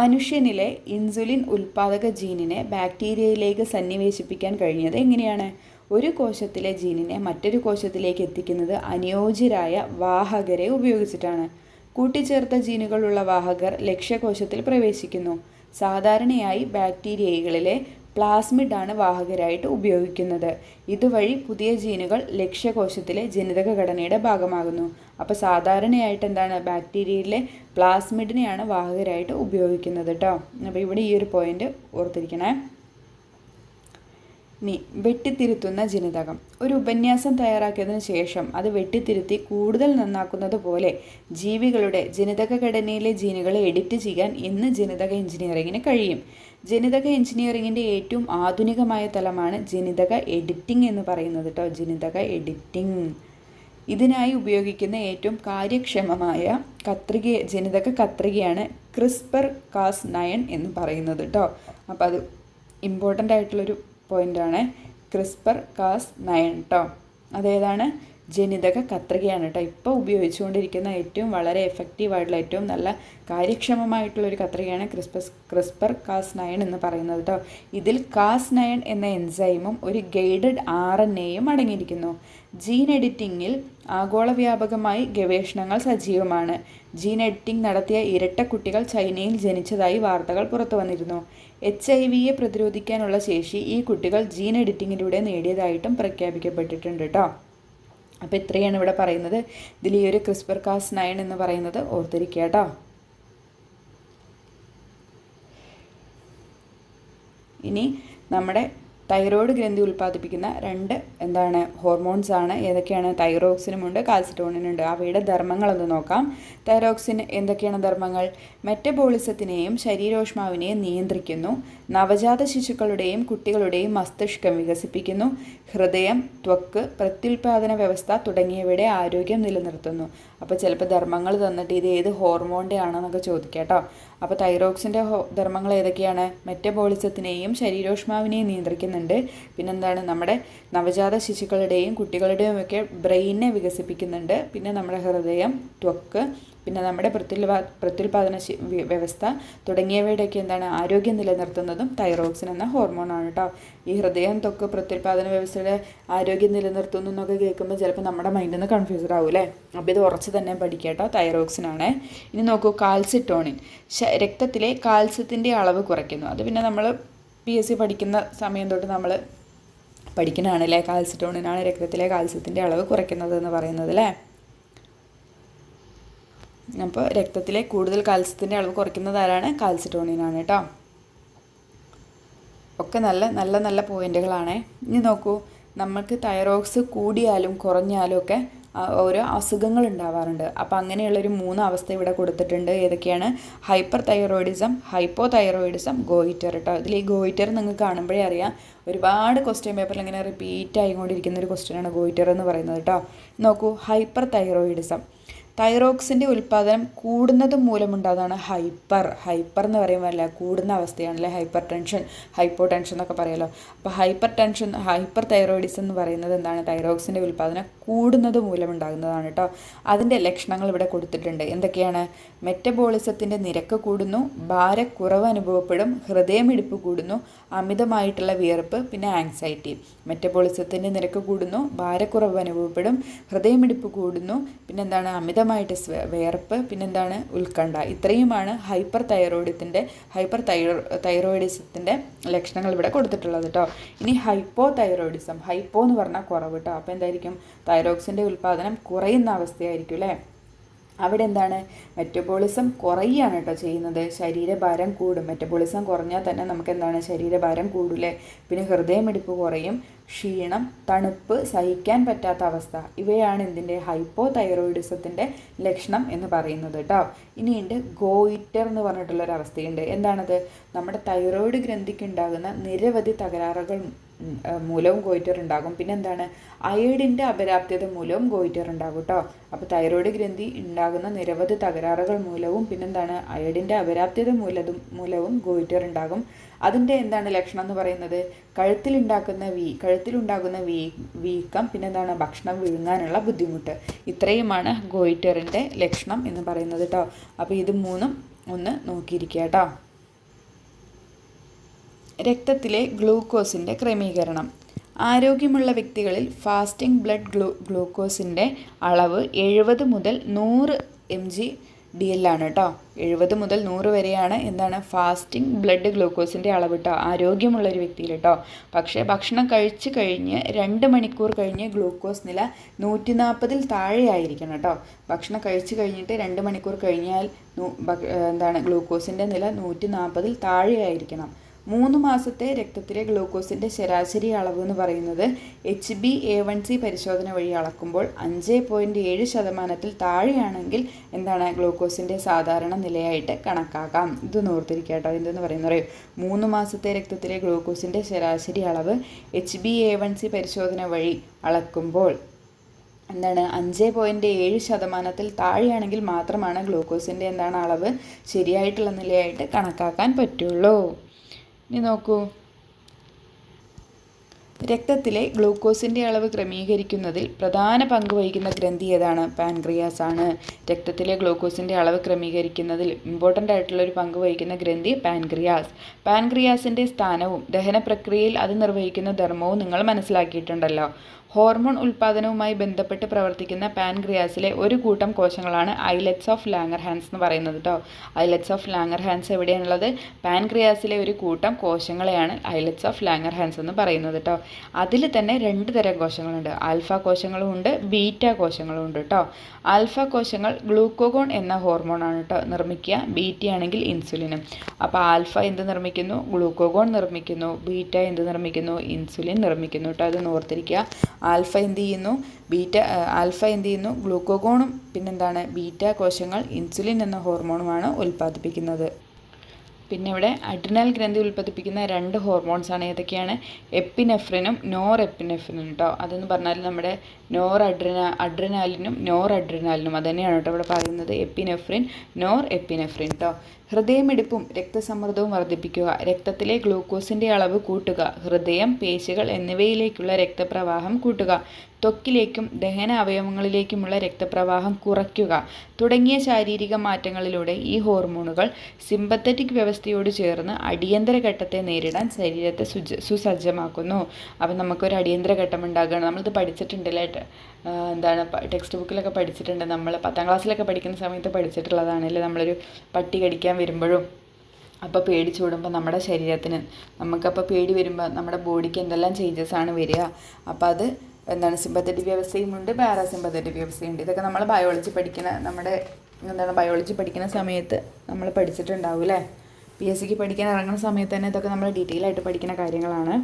മനുഷ്യനിലെ ഇൻസുലിൻ ഉൽപ്പാദക ജീനിനെ ബാക്ടീരിയയിലേക്ക് സന്നിവേശിപ്പിക്കാൻ കഴിഞ്ഞത് എങ്ങനെയാണ്? ഒരു കോശത്തിലെ ജീനിനെ മറ്റൊരു കോശത്തിലേക്ക് എത്തിക്കുന്നത് അനുയോജ്യരായ വാഹകരെ ഉപയോഗിച്ചിട്ടാണ്. കൂട്ടിച്ചേർത്ത ജീനുകളുള്ള വാഹകർ ലക്ഷ്യകോശത്തിൽ പ്രവേശിക്കുന്നു. സാധാരണയായി ബാക്ടീരിയകളിലെ പ്ലാസ്മിഡാണ് വാഹകരായിട്ട് ഉപയോഗിക്കുന്നത്. ഇതുവഴി പുതിയ ജീനുകൾ ലക്ഷ്യകോശത്തിലെ ജനിതക ഘടനയുടെ ഭാഗമാകുന്നു. അപ്പോൾ സാധാരണയായിട്ട് ബാക്ടീരിയയിലെ പ്ലാസ്മിഡിനെയാണ് വാഹകരായിട്ട് ഉപയോഗിക്കുന്നത് കേട്ടോ. അപ്പോൾ ഇവിടെ ഈ ഒരു പോയിന്റ് ഓർത്തിരിക്കണേ. ഇനി വെട്ടിത്തിരുത്തുന്ന ജനിതകം. ഒരു ഉപന്യാസം തയ്യാറാക്കിയതിനു ശേഷം അത് വെട്ടിത്തിരുത്തി കൂടുതൽ നന്നാക്കുന്നത് പോലെ ജീവികളുടെ ജനിതക ഘടനയിലെ ജീനുകളെ എഡിറ്റ് ചെയ്യാൻ ഇന്ന് ജനിതക എഞ്ചിനീയറിങ്ങിന് കഴിയും. ജനിതക എഞ്ചിനീയറിങ്ങിൻ്റെ ഏറ്റവും ആധുനികമായ തലമാണ് ജനിതക എഡിറ്റിംഗ് എന്ന് പറയുന്നത് കേട്ടോ. ജനിതക എഡിറ്റിംഗ്. ഇതിനായി ഉപയോഗിക്കുന്ന ഏറ്റവും കാര്യക്ഷമമായ ജനിതക കത്രികയാണ് CRISPR-Cas9 എന്ന് പറയുന്നത് കേട്ടോ. അപ്പോൾ അത് ഇമ്പോർട്ടൻ്റ് ആയിട്ടുള്ളൊരു പോയിൻ്റാണ്. CRISPR-Cas9 കേട്ടോ. അതേതാണ്? ജനിതക കത്രികയാണ് കേട്ടോ. ഇപ്പോൾ ഉപയോഗിച്ചുകൊണ്ടിരിക്കുന്ന ഏറ്റവും വളരെ എഫക്റ്റീവായിട്ടുള്ള ഏറ്റവും നല്ല കാര്യക്ഷമമായിട്ടുള്ളൊരു കത്രികയാണ് CRISPR-Cas9 എന്ന് പറയുന്നത് കേട്ടോ. ഇതിൽ Cas9 എന്ന എൻസൈമും ഒരു ഗൈഡഡ് RNAയും അടങ്ങിയിരിക്കുന്നു. ജീൻ എഡിറ്റിങ്ങിൽ ആഗോളവ്യാപകമായി ഗവേഷണങ്ങൾ സജീവമാണ്. ജീൻ എഡിറ്റിംഗ് നടത്തിയ ഇരട്ട കുട്ടികൾ ചൈനയിൽ ജനിച്ചതായി വാർത്തകൾ പുറത്തു വന്നിരുന്നു. HIV-യെ പ്രതിരോധിക്കാനുള്ള ശേഷി ഈ കുട്ടികൾ ജീൻ എഡിറ്റിങ്ങിലൂടെ നേടിയതായിട്ടും പ്രഖ്യാപിക്കപ്പെട്ടിട്ടുണ്ട് കേട്ടോ. അപ്പോൾ ഇത്രയാണ് ഇവിടെ പറയുന്നത്. ഇതിൽ ഈ ഒരു CRISPR-Cas9 എന്ന് പറയുന്നത് ഓർത്തിരിക്കുക കേട്ടോ. ഇനി നമ്മുടെ തൈറോയ്ഡ് ഗ്രന്ഥി ഉൽപ്പാദിപ്പിക്കുന്ന രണ്ട് ഹോർമോൺസ് ആണ്. ഏതൊക്കെയാണ്? തൈറോക്സിനുമുണ്ട്, കാൽസിറ്റോണിനുണ്ട്. അവയുടെ ധർമ്മങ്ങളൊന്ന് നോക്കാം. തൈറോക്സിന് എന്തൊക്കെയാണ് ധർമ്മങ്ങൾ? മെറ്റബോളിസത്തിനെയും ശരീരോഷ്മാവിനെയും നിയന്ത്രിക്കുന്നു. നവജാത ശിശുക്കളുടെയും കുട്ടികളുടെയും മസ്തിഷ്കം വികസിപ്പിക്കുന്നു. ഹൃദയം, ത്വക്ക്, പ്രത്യുൽപാദന വ്യവസ്ഥ തുടങ്ങിയവയുടെ ആരോഗ്യം നിലനിർത്തുന്നു. അപ്പോൾ ചിലപ്പോൾ ധർമ്മങ്ങൾ തന്നിട്ട് ഇത് ഏത് ഹോർമോണിൻ്റെ ആണെന്നൊക്കെ ചോദിക്കാം കേട്ടോ. അപ്പോൾ തൈറോക്സിൻ്റെ ധർമ്മങ്ങൾ ഏതൊക്കെയാണ്? മെറ്റബോളിസത്തിനെയും ശരീരോഷ്മാവിനെയും നിയന്ത്രിക്കുന്നുണ്ട്. പിന്നെന്താണ്? നമ്മുടെ നവജാത ശിശുക്കളുടെയും കുട്ടികളുടെയും ഒക്കെ ബ്രെയിനെ വികസിപ്പിക്കുന്നുണ്ട്. പിന്നെ നമ്മുടെ ഹൃദയം, ത്വക്ക്, പിന്നെ നമ്മുടെ പ്രത്യുൽപാദന വ്യവസ്ഥ തുടങ്ങിയവയുടെയൊക്കെ ആരോഗ്യം നിലനിർത്തുന്നതും തൈറോക്സിൻ എന്ന ഹോർമോണാണ് കേട്ടോ. ഈ ഹൃദയം, ത്വക്ക്, പ്രത്യുൽപാദന വ്യവസ്ഥയുടെ ആരോഗ്യം നിലനിർത്തുന്നു എന്നൊക്കെ കേൾക്കുമ്പോൾ ചിലപ്പോൾ നമ്മുടെ മൈൻഡിൽ നിന്ന് കൺഫ്യൂസ്ഡ് ആവും അല്ലേ. അപ്പോൾ ഇത് ഉറച്ച് തന്നെ പഠിക്കുക കേട്ടോ. തൈറോക്സിനാണ്. ഇനി നോക്കൂ, കാൽസിറ്റോണിൻ. രക്തത്തിലെ കാൽസ്യത്തിൻ്റെ അളവ് കുറയ്ക്കുന്നു. അത് പിന്നെ നമ്മൾ PSC പഠിക്കുന്ന സമയം തൊട്ട് നമ്മൾ പഠിക്കുന്നതാണല്ലേ. കാൽസിറ്റോണിനാണ് രക്തത്തിലെ കാൽസ്യത്തിൻ്റെ അളവ് കുറയ്ക്കുന്നത് എന്ന് പറയുന്നത് അല്ലേ. അപ്പോൾ രക്തത്തിലെ കൂടുതൽ കാൽസ്യത്തിൻ്റെ അളവ് കുറയ്ക്കുന്നത് ആരാണ്? കാൽസിറ്റോണിനാണ് കേട്ടോ. ഒക്കെ നല്ല പോയിന്റുകളാണ്. ഇനി നോക്കൂ, നമുക്ക് തൈറോക്സ് കൂടിയാലും കുറഞ്ഞാലും ഒക്കെ ഓരോ അസുഖങ്ങൾ ഉണ്ടാവാറുണ്ട്. അപ്പോൾ അങ്ങനെയുള്ളൊരു 3 അവസ്ഥ ഇവിടെ കൊടുത്തിട്ടുണ്ട്. ഏതൊക്കെയാണ്? Hyper thyroidism, hypo thyroidism, goitre കേട്ടോ. ഇതിൽ ഈ ഗോയിറ്റർ നിങ്ങൾക്ക് കാണുമ്പോഴേ അറിയാം, ഒരുപാട് ക്വസ്റ്റ്യൻ പേപ്പറിൽ ഇങ്ങനെ റിപ്പീറ്റ് ആയിക്കൊണ്ടിരിക്കുന്ന ഒരു ക്വസ്റ്റ്യനാണ് ഗോയിറ്റർ എന്ന് പറയുന്നത് കേട്ടോ. നോക്കൂ, ഹൈപ്പർ തൈറോയിഡിസം, തൈറോക്സിൻ്റെ ഉൽപ്പാദനം കൂടുന്നത് മൂലമുണ്ടാകുന്നതാണ് ഹൈപ്പർ എന്ന് പറയുമ്പോൾ കൂടുന്ന അവസ്ഥയാണല്ലേ ഹൈപ്പർ ടെൻഷൻ, ഹൈപ്പോ ടെൻഷൻ എന്നൊക്കെ പറയുമല്ലോ. അപ്പോൾ ഹൈപ്പർ തൈറോയിഡിസം എന്ന് പറയുന്നത് എന്താണ്? തൈറോക്സിൻ്റെ ഉൽപ്പാദനം കൂടുന്നത് മൂലമുണ്ടാകുന്നതാണ് കേട്ടോ. അതിൻ്റെ ലക്ഷണങ്ങൾ ഇവിടെ കൊടുത്തിട്ടുണ്ട്. എന്തൊക്കെയാണ്? മെറ്റബോളിസത്തിൻ്റെ നിരക്ക് കൂടുന്നു, ഭാരക്കുറവ് അനുഭവപ്പെടും, ഹൃദയമിടിപ്പ് കൂടുന്നു, അമിതമായിട്ടുള്ള വിയർപ്പ്, പിന്നെ ആങ്സൈറ്റി. മെറ്റബോളിസത്തിൻ്റെ നിരക്ക് കൂടുന്നു, ഭാരക്കുറവ് അനുഭവപ്പെടും, ഹൃദയമിടിപ്പ് കൂടുന്നു, പിന്നെന്താണ്? അമിതമായിട്ട് വിയർപ്പ്, പിന്നെന്താണ്? ഉത്കണ്ഠ. ഇത്രയുമാണ് ഹൈപ്പർ തൈറോയിഡിസത്തിൻ്റെ ലക്ഷണങ്ങൾ ഇവിടെ കൊടുത്തിട്ടുള്ളത് കേട്ടോ. ഇനി ഹൈപ്പോ എന്ന് പറഞ്ഞാൽ കുറവ് കേട്ടോ. അപ്പോൾ എന്തായിരിക്കും? തൈറോക്സിൻ്റെ ഉൽപ്പാദനം കുറയുന്ന അവസ്ഥയായിരിക്കും അല്ലേ. അവിടെ എന്താണ്? മെറ്റബോളിസം കുറയുകയാണ് കേട്ടോ ചെയ്യുന്നത്, ശരീരഭാരം കൂടും. മെറ്റബോളിസം കുറഞ്ഞാൽ തന്നെ നമുക്ക് എന്താണ്? ശരീരഭാരം കൂടില്ലേ. പിന്നെ ഹൃദയമിടിപ്പ് കുറയും, ക്ഷീണം, തണുപ്പ്, സഹിക്കാൻ പറ്റാത്ത അവസ്ഥ, ഇവയാണ് എന്തിൻ്റെ? ഹൈപ്പോ തൈറോയിഡിസത്തിൻ്റെ ലക്ഷണം എന്ന് പറയുന്നത് കേട്ടോ. ഇനിയുണ്ട് ഗോയിറ്റർ എന്ന് പറഞ്ഞിട്ടുള്ളൊരവസ്ഥയുണ്ട്. എന്താണത്? നമ്മുടെ തൈറോയിഡ് ഗ്രന്ഥിക്ക് ഉണ്ടാകുന്ന നിരവധി തകരാറുകൾ മൂലവും ഗോയിറ്റർ ഉണ്ടാകും. പിന്നെന്താണ്? അയഡിൻ്റെ അപര്യാപ്തത മൂലവും ഗോയിറ്റർ ഉണ്ടാകും കേട്ടോ. അപ്പോൾ തൈറോയിഡ് ഗ്രന്ഥി ഉണ്ടാകുന്ന നിരവധി തകരാറുകൾ മൂലവും പിന്നെന്താണ്? അയഡിൻ്റെ അപര്യാപ്തത മൂലവും ഗോയിറ്റർ ഉണ്ടാകും. അതിൻ്റെ എന്താണ് ലക്ഷണം എന്ന് പറയുന്നത്? കഴുത്തിലുണ്ടാകുന്ന വീക്കം, പിന്നെന്താണ്? ഭക്ഷണം വിഴുങ്ങാനുള്ള ബുദ്ധിമുട്ട്. ഇത്രയുമാണ് ഗോയിറ്ററിൻ്റെ ലക്ഷണം എന്ന് പറയുന്നത് കേട്ടോ. അപ്പോൾ ഇത് 3 ഒന്ന് നോക്കിയിരിക്കുക കേട്ടോ. രക്തത്തിലെ ഗ്ലൂക്കോസിൻ്റെ ക്രമീകരണം. ആരോഗ്യമുള്ള വ്യക്തികളിൽ ഫാസ്റ്റിംഗ് ബ്ലഡ് ഗ്ലൂക്കോസിൻ്റെ അളവ് 70 മുതൽ 100 mg/dl ആണ് കേട്ടോ. 70 മുതൽ 100 വരെയാണ് എന്താണ്? ഫാസ്റ്റിംഗ് ബ്ലഡ് ഗ്ലൂക്കോസിൻ്റെ അളവ് കേട്ടോ, ആരോഗ്യമുള്ളൊരു വ്യക്തിയിൽ കേട്ടോ. പക്ഷേ ഭക്ഷണം കഴിച്ച് കഴിഞ്ഞ് 2 മണിക്കൂർ കഴിഞ്ഞ് ഗ്ലൂക്കോസ് നില 140-ൽ താഴെ ആയിരിക്കണം കേട്ടോ. ഭക്ഷണം കഴിച്ച് കഴിഞ്ഞിട്ട് 2 മണിക്കൂർ കഴിഞ്ഞാൽ എന്താണ്? ഗ്ലൂക്കോസിൻ്റെ നില 140-ൽ താഴെ ആയിരിക്കണം. 3 മാസത്തെ രക്തത്തിലെ ഗ്ലൂക്കോസിൻ്റെ ശരാശരി അളവ് എന്ന് പറയുന്നത് HbA1c പരിശോധന വഴി അളക്കുമ്പോൾ 5.7% താഴെയാണെങ്കിൽ എന്താണ്? ഗ്ലൂക്കോസിൻ്റെ സാധാരണ നിലയായിട്ട് കണക്കാക്കാം. ഇത് ഓർത്തിരിക്കുക കേട്ടോ. എന്തെന്ന് പറയുന്നത്? 3 മാസത്തെ രക്തത്തിലെ ഗ്ലൂക്കോസിൻ്റെ ശരാശരി അളവ് HbA1c പരിശോധന വഴി അളക്കുമ്പോൾ എന്താണ്? 5.7% താഴെയാണെങ്കിൽ മാത്രമാണ് ഗ്ലൂക്കോസിൻ്റെ എന്താണ് അളവ് ശരിയായിട്ടുള്ള നിലയായിട്ട് കണക്കാക്കാൻ പറ്റുള്ളൂ. ഇനി നോക്കൂ, രക്തത്തിലെ ഗ്ലൂക്കോസിൻ്റെ അളവ് ക്രമീകരിക്കുന്നതിൽ പ്രധാന പങ്ക് വഹിക്കുന്ന ഗ്രന്ഥി ഏതാണ്? പാൻക്രിയാസ് ആണ്. രക്തത്തിലെ ഗ്ലൂക്കോസിൻ്റെ അളവ് ക്രമീകരിക്കുന്നതിൽ ഇമ്പോർട്ടൻ്റ് ആയിട്ടുള്ളൊരു പങ്ക് വഹിക്കുന്ന ഗ്രന്ഥി പാൻക്രിയാസ്. പാൻക്രിയാസിൻ്റെ സ്ഥാനവും ദഹന പ്രക്രിയയിൽ അത് നിർവഹിക്കുന്ന ധർമ്മവും നിങ്ങൾ മനസ്സിലാക്കിയിട്ടുണ്ടല്ലോ. ഹോർമോൺ ഉൽപ്പാദനവുമായി ബന്ധപ്പെട്ട് പ്രവർത്തിക്കുന്ന പാൻക്രിയാസിലെ ഒരു കൂട്ടം കോശങ്ങളാണ് ഐലറ്റ്സ് ഓഫ് ലാംഗർഹാൻസ് എന്ന് പറയുന്നത് കേട്ടോ. ഐലറ്റ്സ് ഓഫ് ലാംഗർഹാൻസ് എവിടെയാണുള്ളത്? പാൻക്രിയാസിലെ ഒരു കൂട്ടം കോശങ്ങളെയാണ് ഐലറ്റ്സ് ഓഫ് ലാംഗർഹാൻസ് എന്ന് പറയുന്നത് കേട്ടോ. അതിൽ തന്നെ 2 തരം കോശങ്ങളുണ്ട്. ആൽഫ കോശങ്ങളും ഉണ്ട്, ബീറ്റ കോശങ്ങളും ഉണ്ട് കേട്ടോ. ആൽഫ കോശങ്ങൾ ഗ്ലൂക്കോഗോൺ എന്ന ഹോർമോണാണ് കേട്ടോ നിർമ്മിക്കുക. ബീറ്റ ആണെങ്കിൽ ഇൻസുലിനും. അപ്പോൾ ആൽഫ എന്ത് നിർമ്മിക്കുന്നു? ഗ്ലൂക്കോഗോൺ നിർമ്മിക്കുന്നു. ബീറ്റ എന്ത് നിർമ്മിക്കുന്നു? ഇൻസുലിൻ നിർമ്മിക്കുന്നു കേട്ടോ. അത് ഓർത്തിരിക്കുക. ആൽഫ എന്ത് ചെയ്യുന്നു? ഗ്ലൂക്കോഗോണും പിന്നെന്താണ്? ബീറ്റ കോശങ്ങൾ ഇൻസുലിൻ എന്ന ഹോർമോണുമാണ് ഉൽപ്പാദിപ്പിക്കുന്നത്. പിന്നെ ഇവിടെ അഡ്രിനൽ ഗ്രന്ഥി ഉൽപ്പാദിപ്പിക്കുന്ന 2 ഹോർമോൺസാണ്. ഏതൊക്കെയാണ്? എപ്പിനെഫ്രിനും നോർ എപ്പിനെഫ്രിനും കേട്ടോ. അതെന്ന് പറഞ്ഞാൽ നമ്മുടെ അഡ്രിനാലിനും നോർ അഡ്രിനാലിനും അത് തന്നെയാണ് കേട്ടോ ഇവിടെ പറയുന്നത്. എപ്പിനെഫ്രിൻ, നോർ എപ്പിനെഫ്രിൻ കേട്ടോ. ഹൃദയമിടിപ്പും രക്തസമ്മർദ്ദവും വർദ്ധിപ്പിക്കുക. രക്തത്തിലെ ഗ്ലൂക്കോസിൻ്റെ അളവ് കൂട്ടുക. ഹൃദയം, പേശികൾ എന്നിവയിലേക്കുള്ള രക്തപ്രവാഹം കൂട്ടുക. ത്വക്കിലേക്കും ദഹന അവയവങ്ങളിലേക്കുമുള്ള രക്തപ്രവാഹം കുറയ്ക്കുക തുടങ്ങിയ ശാരീരിക മാറ്റങ്ങളിലൂടെ ഈ ഹോർമോണുകൾ സിമ്പത്തറ്റിക് വ്യവസ്ഥയോട് ചേർന്ന് അടിയന്തര ഘട്ടത്തെ നേരിടാൻ ശരീരത്തെ സുസജ്ജമാക്കുന്നു. അപ്പം നമുക്കൊരു അടിയന്തര ഘട്ടം ഉണ്ടാകുകയാണ്. നമ്മളിത് പഠിച്ചിട്ടുണ്ടല്ലേ, എന്താണ് ടെക്സ്റ്റ് ബുക്കിലൊക്കെ പഠിച്ചിട്ടുണ്ട്. നമ്മൾ 10ാം ക്ലാസ്സിലൊക്കെ പഠിക്കുന്ന സമയത്ത് പഠിച്ചിട്ടുള്ളതാണല്ലേ. നമ്മളൊരു പട്ടി കടിക്കാൻ വരുമ്പോഴും അപ്പോൾ പേടിച്ചു വിടുമ്പോൾ നമ്മുടെ ശരീരത്തിന് നമുക്കപ്പോൾ പേടി വരുമ്പോൾ നമ്മുടെ ബോഡിക്ക് എന്തെല്ലാം ചേഞ്ചസ് ആണ് വരിക. അപ്പോൾ അത് എന്താണ്? സിമ്പത്തറ്റിക് വ്യവസ്ഥയുമുണ്ട്, പാരാസിമ്പത്തറ്റിക് വ്യവസ്ഥയുണ്ട്. ഇതൊക്കെ നമ്മൾ ബയോളജി പഠിക്കുന്ന നമ്മുടെ എന്താണ് ബയോളജി പഠിക്കുന്ന സമയത്ത് നമ്മൾ പഠിച്ചിട്ടുണ്ടാവും അല്ലേ. PSCക്ക് പഠിക്കാൻ ഇറങ്ങുന്ന സമയത്ത് തന്നെ ഇതൊക്കെ നമ്മൾ ഡീറ്റെയിൽ ആയിട്ട് പഠിക്കുന്ന കാര്യങ്ങളാണ്.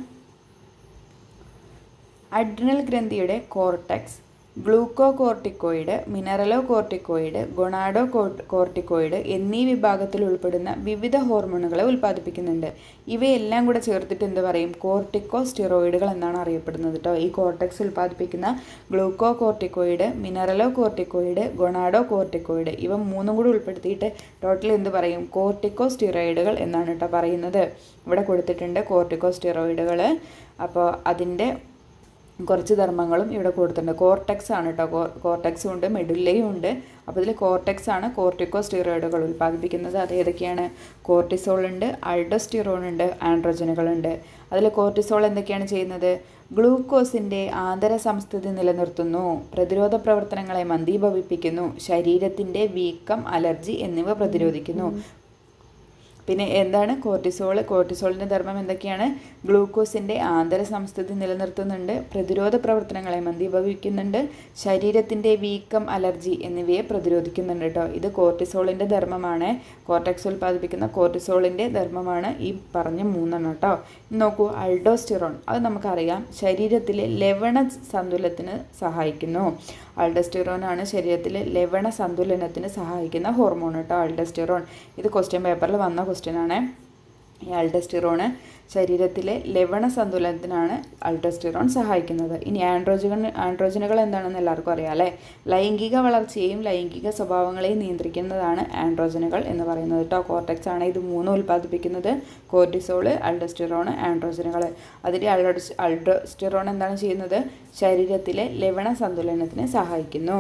അഡ്രിനൽ ഗ്രന്ഥിയുടെ കോർട്ടെക്സ് ഗ്ലൂക്കോകോർട്ടിക്കോയിഡ്, മിനറലോകോർട്ടിക്കോയിഡ്, ഗൊണാഡോകോർട്ടിക്കോയിഡ് എന്നീ വിഭാഗത്തിൽ ഉൾപ്പെടുന്ന വിവിധ ഹോർമോണുകളെ ഉൽപ്പാദിപ്പിക്കുന്നുണ്ട്. ഇവയെല്ലാം കൂടെ ചേർത്തിട്ട് എന്ത് പറയും? കോർട്ടിക്കോസ്റ്റിറോയിഡുകൾ എന്നാണ് അറിയപ്പെടുന്നത് കേട്ടോ. ഈ കോർട്ടെക്സ് ഉൽപ്പാദിപ്പിക്കുന്ന ഗ്ലൂക്കോകോർട്ടിക്കോയിഡ്, മിനറലോകോർട്ടിക്കോയിഡ്, ഗൊണാഡോകോർട്ടിക്കോയിഡ് ഇവ മൂന്നും കൂടി ഉൾപ്പെടുത്തിയിട്ട് ടോട്ടൽ എന്ത് പറയും? കോർട്ടിക്കോസ്റ്റിറോയിഡുകൾ എന്നാണ് കേട്ടോ പറയുന്നത്. ഇവിടെ കൊടുത്തിട്ടുണ്ട് കോർട്ടിക്കോസ്റ്റിറോയിഡുകൾ. അപ്പോൾ അതിൻ്റെ കുറച്ച് ധർമ്മങ്ങളും ഇവിടെ കൊടുത്തിട്ടുണ്ട്. കോർട്ടെക്സ് ആണ് കേട്ടോ. കോർട്ടെക്സും ഉണ്ട്, മെഡുല്ലയും ഉണ്ട്. അപ്പോൾ ഇതിൽ കോർട്ടെക്സ് ആണ് കോർട്ടിക്കോസ്റ്റിറോയിഡുകൾ ഉൽപ്പാദിപ്പിക്കുന്നത്. അത് ഏതൊക്കെയാണ്? കോർട്ടിസോൾ ഉണ്ട്, അൾഡോസ്റ്റിറോൺ ഉണ്ട്, ആൻഡ്രോജനുകളുണ്ട്. അതിൽ കോർട്ടിസോൾ എന്തൊക്കെയാണ് ചെയ്യുന്നത്? ഗ്ലൂക്കോസിൻ്റെ ആന്തര സംസ്ഥിതി നിലനിർത്തുന്നു, പ്രതിരോധ പ്രവർത്തനങ്ങളെ മന്ദീഭവിപ്പിക്കുന്നു, ശരീരത്തിൻ്റെ വീക്കം, അലർജി എന്നിവ പ്രതിരോധിക്കുന്നു. പിന്നെ എന്താണ് കോർട്ടിസോൾ? കോർട്ടിസോളിൻ്റെ ധർമ്മം എന്തൊക്കെയാണ്? ഗ്ലൂക്കോസിൻ്റെ ആന്തര സംസ്ഥിതി നിലനിർത്തുന്നുണ്ട്, പ്രതിരോധ പ്രവർത്തനങ്ങളെ മന്ദീഭവിക്കുന്നുണ്ട്, ശരീരത്തിൻ്റെ വീക്കം, അലർജി എന്നിവയെ പ്രതിരോധിക്കുന്നുണ്ട് കേട്ടോ. ഇത് കോർട്ടിസോളിൻ്റെ ധർമ്മമാണ്. കോർട്ടെക്സ് ഉൽപ്പാദിപ്പിക്കുന്ന കോർട്ടിസോളിൻ്റെ ധർമ്മമാണ് ഈ പറഞ്ഞ മൂന്നെണ്ണം കേട്ടോ. നോക്കൂ, അൾഡോസ്റ്റിറോൺ അത് നമുക്കറിയാം, ശരീരത്തിലെ ലവണ സന്തുലനത്തിന് സഹായിക്കുന്നു. അൾഡോസ്റ്റിറോൺ ആണ് ശരീരത്തിലെ ലവണ സന്തുലനത്തിന് സഹായിക്കുന്ന ഹോർമോൺ കേട്ടോ, അൾഡോസ്റ്റിറോൺ. ഇത് ക്വസ്റ്റ്യൻ പേപ്പറിൽ വന്ന ക്വസ്റ്റ്യൻ ആണ്. ഈ അൾഡോസ്റ്റിറോൺ ശരീരത്തിലെ ലവണ സന്തുലനത്തിനാണ് അൾഡോസ്റ്റിറോൺ സഹായിക്കുന്നത്. ഇനി ആൻഡ്രോജനുകൾ എന്താണെന്ന് എല്ലാവർക്കും അറിയാം അല്ലേ. ലൈംഗിക വളർച്ചയെയും ലൈംഗിക സ്വഭാവങ്ങളെയും നിയന്ത്രിക്കുന്നതാണ് ആൻഡ്രോജനുകൾ എന്ന് പറയുന്നത് കേട്ടോ. കോർട്ടെക്സ് ആണ് ഇത് മൂന്നും ഉൽപ്പാദിപ്പിക്കുന്നത്. കോർട്ടിസോൾ, അൾഡോസ്റ്റിറോൺ, ആൻഡ്രോജനുകൾ. അതിൽ അൾഡോസ്റ്റിറോൺ എന്താണ് ചെയ്യുന്നത്? ശരീരത്തിലെ ലവണ സന്തുലനത്തിന് സഹായിക്കുന്നു.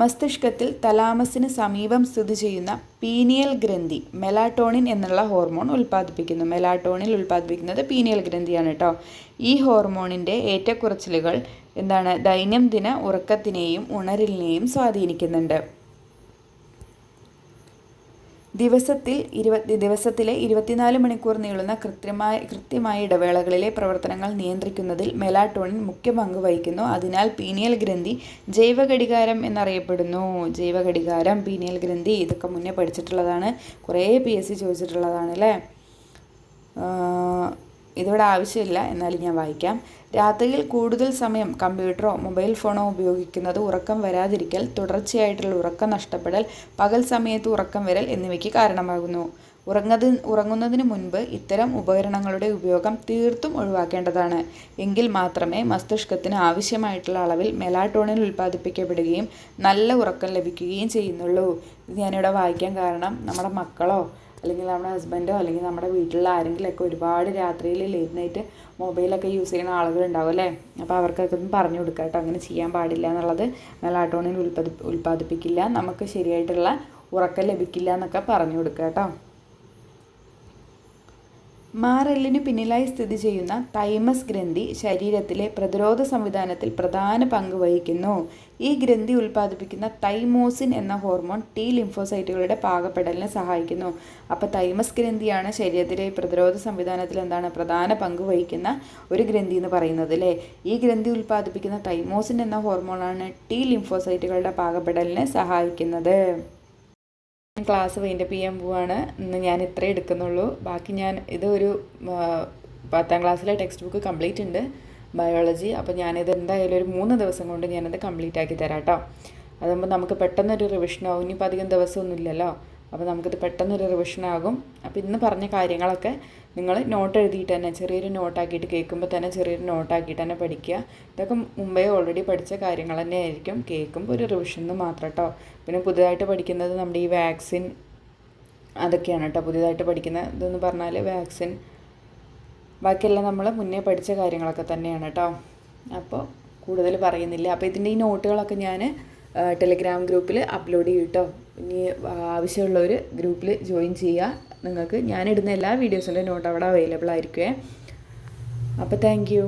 മസ്തിഷ്കത്തിൽ തലാമസിന് സമീപം സ്ഥിതി ചെയ്യുന്ന പീനിയൽ ഗ്രന്ഥി മെലാറ്റോണിൻ എന്നുള്ള ഹോർമോൺ ഉൽപ്പാദിപ്പിക്കുന്നു. മെലാറ്റോണിൻ ഉൽപ്പാദിപ്പിക്കുന്നത് പീനിയൽ ഗ്രന്ഥിയാണ് കേട്ടോ. ഈ ഹോർമോണിൻ്റെ ഏറ്റക്കുറച്ചിലുകൾ എന്താണ്? ദൈനംദിന ഉറക്കത്തിനെയും ഉണരലിനെയും സ്വാധീനിക്കുന്നുണ്ട്. ദിവസത്തിലെ 24 മണിക്കൂർ നീളുന്ന കൃത്യമായ ഇടവേളകളിലെ പ്രവർത്തനങ്ങൾ നിയന്ത്രിക്കുന്നതിൽ മെലാറ്റോണിൻ മുഖ്യ പങ്ക് വഹിക്കുന്നു. അതിനാൽ പീനിയൽ ഗ്രന്ഥി ജൈവഘടികാരം എന്നറിയപ്പെടുന്നു. ജൈവഘടികാരം, പീനിയൽ ഗ്രന്ഥി ഇതൊക്കെ മുന്നേ പഠിച്ചിട്ടുള്ളതാണ്. കുറേ PSC ചോദിച്ചിട്ടുള്ളതാണ് അല്ലേ. ഇതിവിടെ ആവശ്യമില്ല, എന്നാലും ഞാൻ വായിക്കാം. രാത്രിയിൽ കൂടുതൽ സമയം കമ്പ്യൂട്ടറോ മൊബൈൽ ഫോണോ ഉപയോഗിക്കുന്നത് ഉറക്കം വരാതിരിക്കൽ, തുടർച്ചയായിട്ടുള്ള ഉറക്കം നഷ്ടപ്പെടൽ, പകൽ സമയത്ത് ഉറക്കം വരൽ എന്നിവയ്ക്ക് കാരണമാകുന്നു. ഉറങ്ങുന്നതിന് മുൻപ് ഇത്തരം ഉപകരണങ്ങളുടെ ഉപയോഗം തീർത്തും ഒഴിവാക്കേണ്ടതാണ്. എങ്കിൽ മാത്രമേ മസ്തിഷ്കത്തിന് ആവശ്യമായിട്ടുള്ള അളവിൽ മെലാറ്റോണിൻ ഉൽപ്പാദിപ്പിക്കപ്പെടുകയും നല്ല ഉറക്കം ലഭിക്കുകയും ചെയ്യുന്നുള്ളൂ. ഇത് ഞാനിവിടെ വായിക്കാൻ കാരണം നമ്മുടെ മക്കളോ അല്ലെങ്കിൽ നമ്മുടെ ഹസ്ബൻഡോ അല്ലെങ്കിൽ നമ്മുടെ വീട്ടിലുള്ള ആരെങ്കിലുമൊക്കെ ഒരുപാട് രാത്രിയിൽ ലേറ്റ് നൈറ്റ് മൊബൈലൊക്കെ യൂസ് ചെയ്യുന്ന ആളുകളുണ്ടാവും അല്ലേ. അപ്പോൾ അവർക്കൊക്കെ ഒന്ന് പറഞ്ഞു കൊടുക്കുക കേട്ടോ, അങ്ങനെ ചെയ്യാൻ പാടില്ല എന്നുള്ളത്. മെലാറ്റോണിൻ ഉൽപ്പാദിപ്പിക്കില്ല, നമുക്ക് ശരിയായിട്ടുള്ള ഉറക്കം ലഭിക്കില്ല എന്നൊക്കെ പറഞ്ഞു കൊടുക്കുക കേട്ടോ. മാറെല്ലിന് പിന്നിലായി സ്ഥിതി ചെയ്യുന്ന തൈമസ് ഗ്രന്ഥി ശരീരത്തിലെ പ്രതിരോധ സംവിധാനത്തിൽ പ്രധാന പങ്ക് വഹിക്കുന്നു. ഈ ഗ്രന്ഥി ഉൽപ്പാദിപ്പിക്കുന്ന തൈമോസിൻ എന്ന ഹോർമോൺ T ലിംഫോസൈറ്റുകളുടെ പാകപ്പെടലിനെ സഹായിക്കുന്നു. അപ്പോൾ തൈമസ് ഗ്രന്ഥിയാണ് ശരീരത്തിലെ പ്രതിരോധ സംവിധാനത്തിൽ എന്താണ് പ്രധാന പങ്ക് വഹിക്കുന്ന ഒരു ഗ്രന്ഥി എന്ന് പറയുന്നത് അല്ലേ. ഈ ഗ്രന്ഥി ഉൽപ്പാദിപ്പിക്കുന്ന തൈമോസിൻ എന്ന ഹോർമോണാണ് T ലിംഫോസൈറ്റുകളുടെ പാകപ്പെടലിനെ സഹായിക്കുന്നത്. ക്ലാസ് വൈൻഡപ്പ് ചെയ്യാൻ പോവാണ്. ഇന്ന് ഞാൻ ഇത്രേ എടുക്കുന്നുള്ളൂ. ബാക്കി ഞാൻ ഇതൊരു 10ാം ക്ലാസ്സിലെ ടെക്സ്റ്റ് ബുക്ക് കംപ്ലീറ്റ് ഉണ്ട് ബയോളജി. അപ്പോൾ ഞാനിത് എന്തായാലും ഒരു 3 ദിവസം കൊണ്ട് ഞാനത് കംപ്ലീറ്റ് ആക്കി തരാം കേട്ടോ. അതാകുമ്പോൾ നമുക്ക് പെട്ടെന്നൊരു റിവിഷനാകും. ഇനിയിപ്പോൾ അധികം ദിവസമൊന്നും ഇല്ലല്ലോ. അപ്പോൾ നമുക്കിത് പെട്ടെന്നൊരു റിവിഷനാകും. അപ്പോൾ ഇന്ന് പറഞ്ഞ കാര്യങ്ങളൊക്കെ നിങ്ങൾ നോട്ട് എഴുതിയിട്ട് തന്നെ ചെറിയൊരു നോട്ടാക്കിയിട്ട് കേൾക്കുമ്പോൾ തന്നെ ചെറിയൊരു നോട്ടാക്കിയിട്ട് തന്നെ പഠിക്കുക. ഇതൊക്കെ മുമ്പേ ഓൾറെഡി പഠിച്ച കാര്യങ്ങൾ തന്നെ ആയിരിക്കും. കേൾക്കുമ്പോൾ ഒരു റിവിഷൻ മാത്രം കേട്ടോ. പിന്നെ പുതുതായിട്ട് പഠിക്കുന്നത് നമ്മുടെ ഈ വാക്സിൻ അതൊക്കെയാണ് കേട്ടോ. പുതിയതായിട്ട് പഠിക്കുന്ന ഇതെന്ന് പറഞ്ഞാൽ വാക്സിൻ, ബാക്കിയെല്ലാം നമ്മൾ മുന്നേ പഠിച്ച കാര്യങ്ങളൊക്കെ തന്നെയാണ് കേട്ടോ. അപ്പോൾ കൂടുതൽ പറയുന്നില്ല. അപ്പോൾ ഇതിൻ്റെ ഈ നോട്ടുകളൊക്കെ ഞാൻ ടെലിഗ്രാം ഗ്രൂപ്പിൽ അപ്ലോഡ് ചെയ്യും കേട്ടോ. ഇനി ആവശ്യമുള്ളവർ ഗ്രൂപ്പിൽ ജോയിൻ ചെയ്യുക. നിങ്ങൾക്ക് ഞാനിടുന്ന എല്ലാ വീഡിയോസിൻ്റെ നോട്ട് അവിടെ അവൈലബിൾ ആയിരിക്കുമേ. അപ്പോൾ താങ്ക് യു.